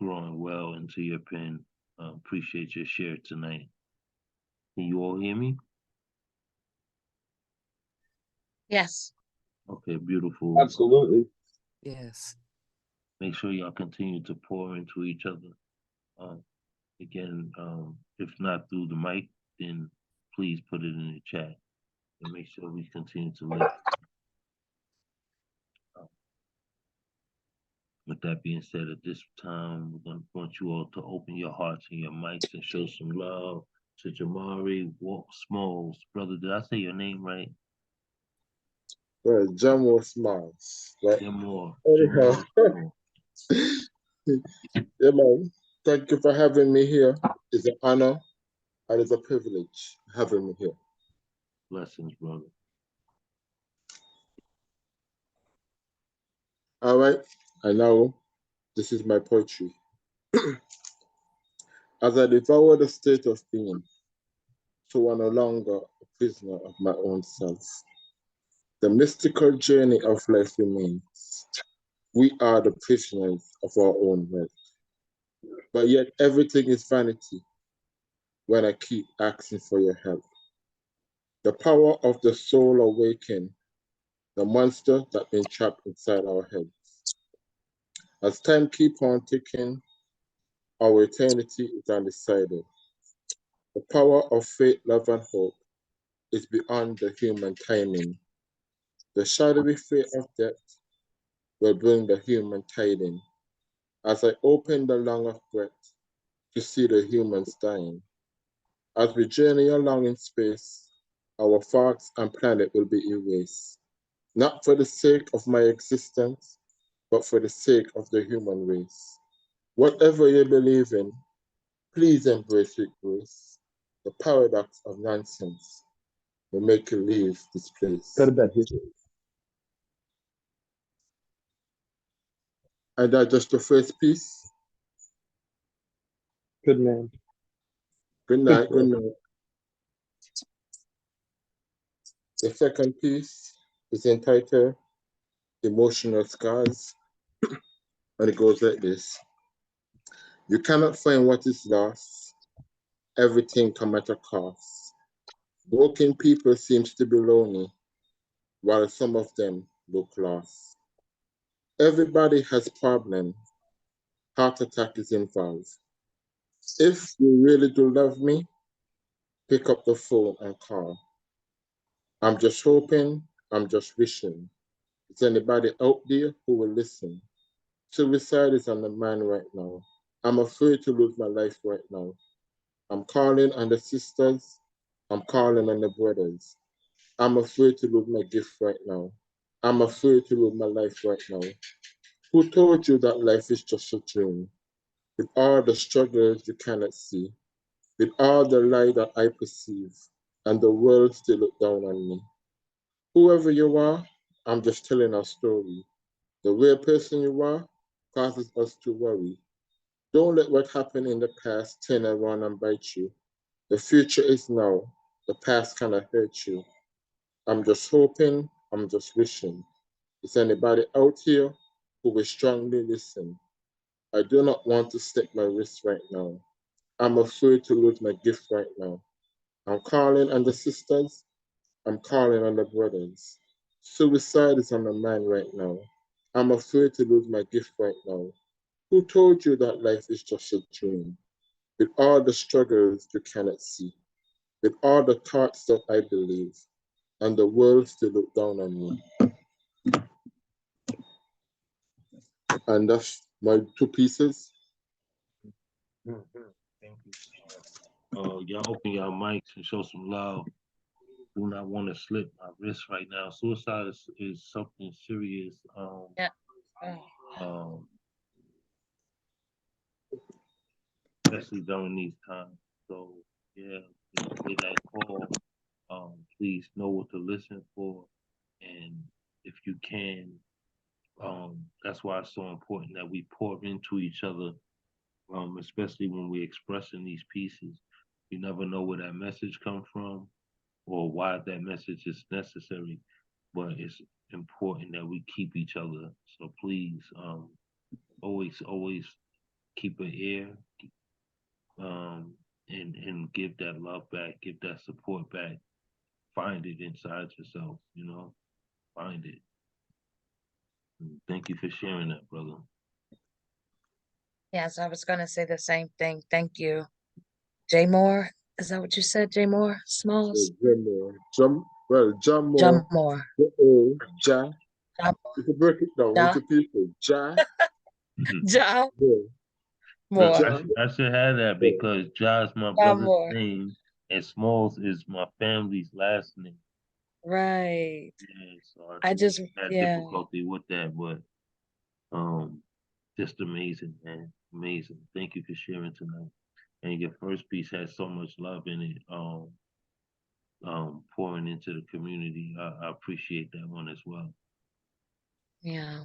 growing well into your pen. Appreciate your share tonight. Can you all hear me? Yes. Okay, beautiful. Absolutely. Yes. Make sure y'all continue to pour into each other. Again, if not through the mic, then please put it in the chat and make sure we continue to live. With that being said, at this time, we're going to want you all to open your hearts and your mics and show some love to Jamari Smalls. Brother, did I say your name right? Right, Jamo Smalls. Right. Jamor. Anyhow, Jamor. yeah, man. Thank you for having me here. It's an honor and it's a privilege having me here. Blessings, brother. All right. And now, this is my poetry. As I devour the state of being, so I'm no longer a prisoner of my own self. The mystical journey of life remains. We are the prisoners of our own wealth. But yet everything is vanity when I keep asking for your help. The power of the soul awaken, the monster that been trapped inside our heads. As time keep on ticking, our eternity is undecided. The power of faith, love, and hope is beyond the human timing. The shadowy fear of death will bring the human tiding. As I open the lung of breath to see the humans dying. As we journey along in space, our thoughts and planet will be erased. Not for the sake of my existence, but for the sake of the human race. Whatever you believe in, please embrace with grace. The paradox of nonsense will make you leave this place. And that's just the first piece. Good man. Good night, good night. The second piece is entitled Emotional Scars. And it goes like this. You cannot find what is lost. Everything come at a cost. Broken people seems to be lonely, while some of them look lost. Everybody has problem. Heart attack is involved. If you really do love me, pick up the phone and call. I'm just hoping, I'm just wishing. Is anybody out there who will listen? Suicide is on the mind right now. I'm afraid to lose my life right now. I'm calling on the sisters. I'm calling on the brothers. I'm afraid to lose my gift right now. I'm afraid to lose my life right now. Who told you that life is just a dream? With all the struggles you cannot see, with all the light that I perceive, and the world still look down on me. Whoever you are, I'm just telling a story. The real person you are causes us to worry. Don't let what happened in the past turn around and bite you. The future is now. The past cannot hurt you. I'm just hoping, I'm just wishing. Is anybody out here who will strongly listen? I do not want to stick my wrist right now. I'm afraid to lose my gift right now. I'm calling on the sisters. I'm calling on the brothers. Suicide is on my mind right now. I'm afraid to lose my gift right now. Who told you that life is just a dream? With all the struggles you cannot see, with all the thoughts that I believe, and the world still look down on me. And that's my two pieces. Thank you. Y'all open your mics and show some love. Do not want to slip my wrist right now. Suicide is something serious. Yeah. Especially during these times. So yeah, when you hear that call, please know what to listen for, and if you can, that's why it's so important that we pour into each other, especially when we're expressing these pieces. You never know where that message comes from or why that message is necessary, but it's important that we keep each other. So please, always keep an ear, and give that love back, give that support back. Find it inside yourself, find it. And thank you for sharing that, brother. Yes, I was going to say the same thing. Thank you. J Moore, is that what you said, J Moore Smalls? John John Moore, Moore. Ja. John If you break it down, Ja, what the people, Ja, John yeah, Moore. Ja, I should have that yeah. because Ja is my John brother's Moore. name and Smalls is my family's last name. Right. Yeah, so I I just, had yeah. difficulty with that, but just amazing, man. Amazing. Thank you for sharing tonight. And your first piece has so much love in it, pouring into the community. I appreciate that one as well. Yeah.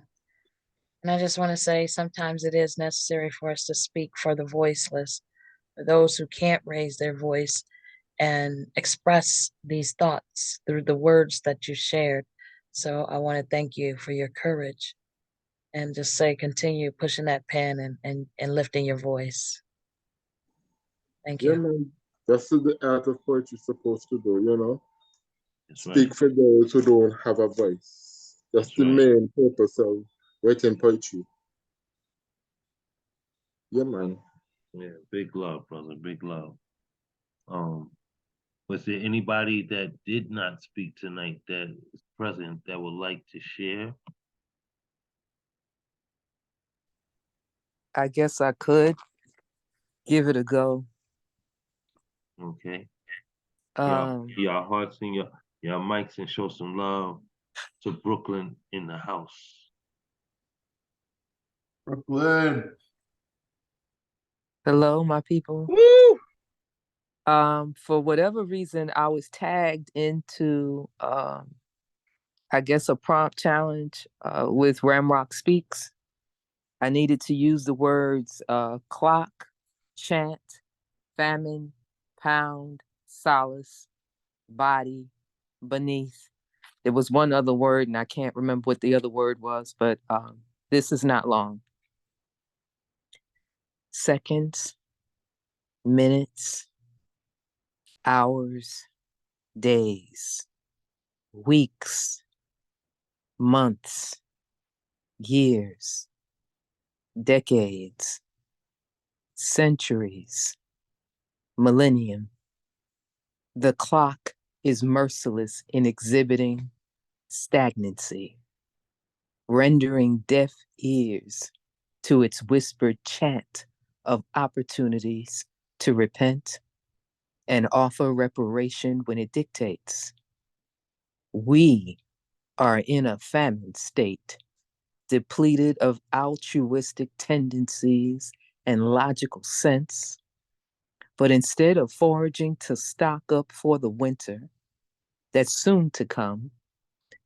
And I just want to say sometimes it is necessary for us to speak for the voiceless, for those who can't raise their voice and express these thoughts through the words that you shared. So I want to thank you for your courage and just say continue pushing that pen and lifting your voice. Thank Yeah, you. man. That's what the art of poetry is supposed to do, you know? That's Speak right. for those who don't have a voice. That's the right. main purpose of writing poetry. Yeah, man. Yeah, big love, brother. Big love. Was there anybody that did not speak tonight that is present that would like to share? I guess I could give it a go. Okay. Um, Y'all hearts and your mics and show some love to Brooklyn in the house. Brooklyn. hello, my people. Woo! For whatever reason, I was tagged into, I guess, a prompt challenge with Ramrock Speaks. I needed to use the words clock, chant, famine, pound, solace, body, beneath. There was one other word, and I can't remember what the other word was, but this is not long. Seconds, minutes, hours, days, weeks, months, years, decades, centuries, millennium. The clock is merciless in exhibiting stagnancy, rendering deaf ears to its whispered chant of opportunities to repent and offer reparation when it dictates. We are in a famine state, depleted of altruistic tendencies and logical sense. But instead of foraging to stock up for the winter that's soon to come,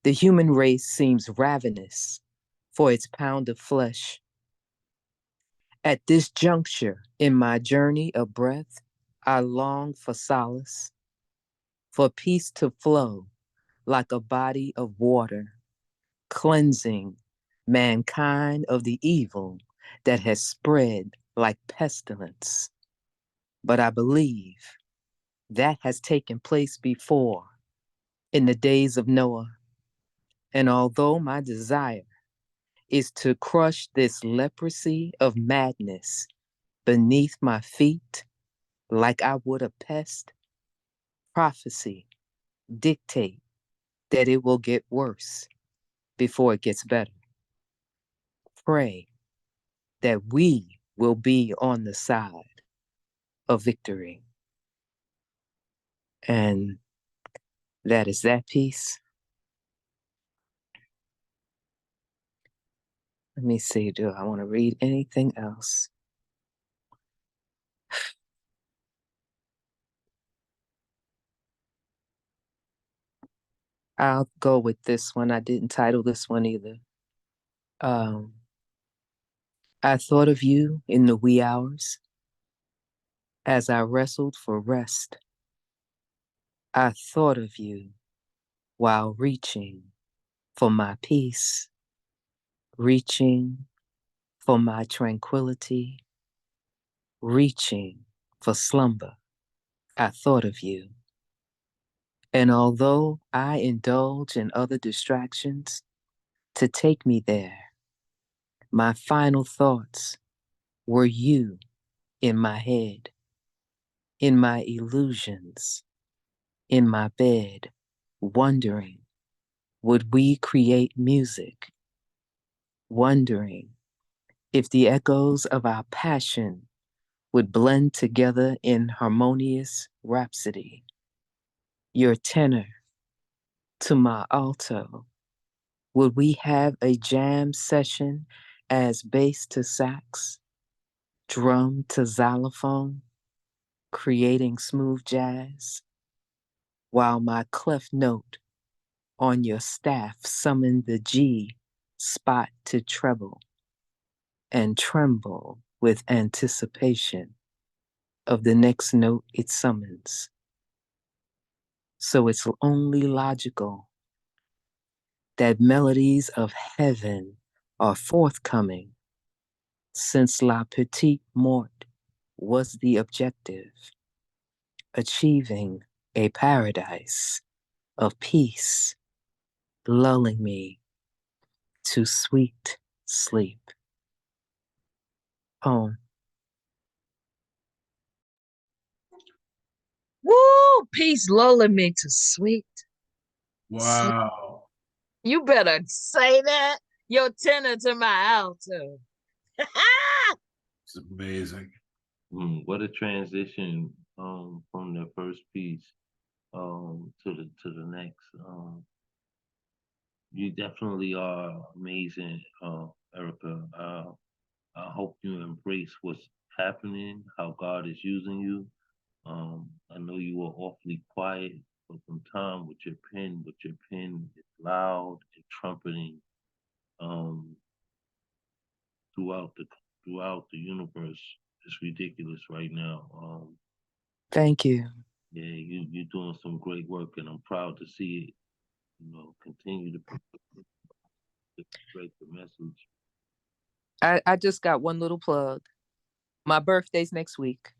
the human race seems ravenous for its pound of flesh. At this juncture in my journey of breath, I long for solace, for peace to flow like a body of water, cleansing mankind of the evil that has spread like pestilence. But I believe that has taken place before in the days of Noah. And although my desire is to crush this leprosy of madness beneath my feet like I would a pest, prophecy dictate that it will get worse before it gets better. Pray that we will be on the side of victory. And that is that piece. Let me see, do I want to read anything else? I'll go with this one. I didn't title this one either. I thought of you in the wee hours as I wrestled for rest. I thought of you while reaching for my peace, reaching for my tranquility, reaching for slumber. I thought of you. And although I indulge in other distractions to take me there, my final thoughts were you in my head, in my illusions, in my bed, wondering, would we create music? Wondering if the echoes of our passion would blend together in harmonious rhapsody. Your tenor to my alto. Would we have a jam session as bass to sax, drum to xylophone, creating smooth jazz, while my clef note on your staff summoned the G spot to treble and tremble with anticipation of the next note it summons. So it's only logical that melodies of heaven are forthcoming, since La Petite Mort was the objective, achieving a paradise of peace, lulling me to sweet sleep. Poem. Woo! Peace lulling me to sweet. Wow. You better say that. Your tenor to my alto. It's amazing. What a transition from the first piece to the next. You definitely are amazing, Erica. I hope you embrace what's happening, how God is using you. I know you were awfully quiet for some time with your pen, is loud and trumpeting throughout the universe. It's ridiculous right now. Thank you. Yeah, you're doing some great work, and I'm proud to see it. You know, continue to break the message. I just got one little plug. My birthday's next week.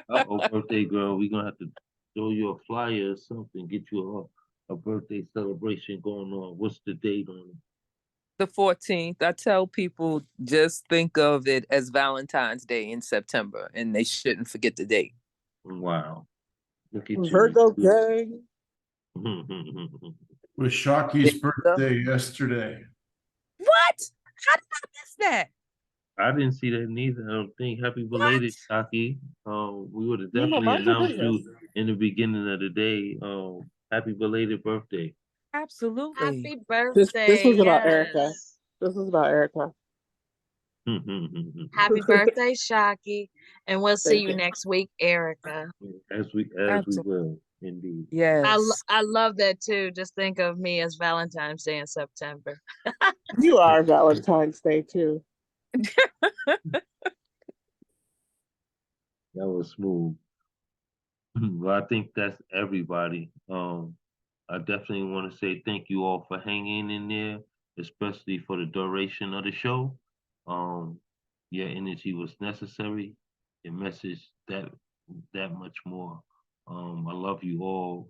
Oh, birthday girl, we're gonna have to throw you a flyer or something, get you a birthday celebration going on. What's the date on it? The 14th. I tell people just think of it as Valentine's Day in September, and they shouldn't forget the date. Wow. Look at you. Virgo gang. Was Shocky's birthday yesterday? What? How did I miss that? I didn't see that neither. I don't think. Happy belated, Shocky. We would have You know, definitely mine's announced okay, you in the beginning of the day. Happy belated birthday. Absolutely. Happy This birthday. was about Yes. Erica. This was about Erica. Happy birthday, Shocky. And we'll see Thank you you. next week, Erica. As we will, indeed. Yes. I love that too. Just think of me as Valentine's Day in September. You are Valentine's Day too. That was smooth. Well, I think that's everybody. I definitely want to say thank you all for hanging in there, especially for the duration of the show. Your energy was necessary. Your message that much more. I love you all.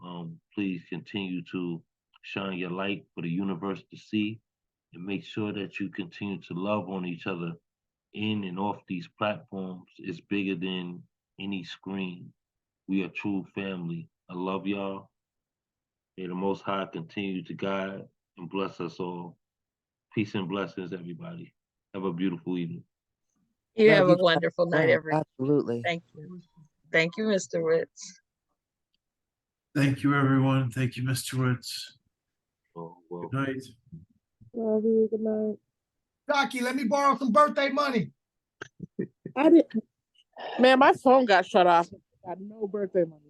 Please continue to shine your light for the universe to see, and make sure that you continue to love on each other in and off these platforms. It's bigger than any screen. We are true family. I love y'all. May the Most High continue to guide and bless us all. Peace and blessings, everybody. Have a beautiful evening. You Love have you a wonderful night, guys. everyone. Absolutely. Thank you. Thank you, Mr. Witz. Thank you, everyone. Thank you, Mr. Woods. Good night. Love you. Good night. Rocky, let me borrow some birthday money. I didn't. Man, my phone got shut off. I got no birthday money.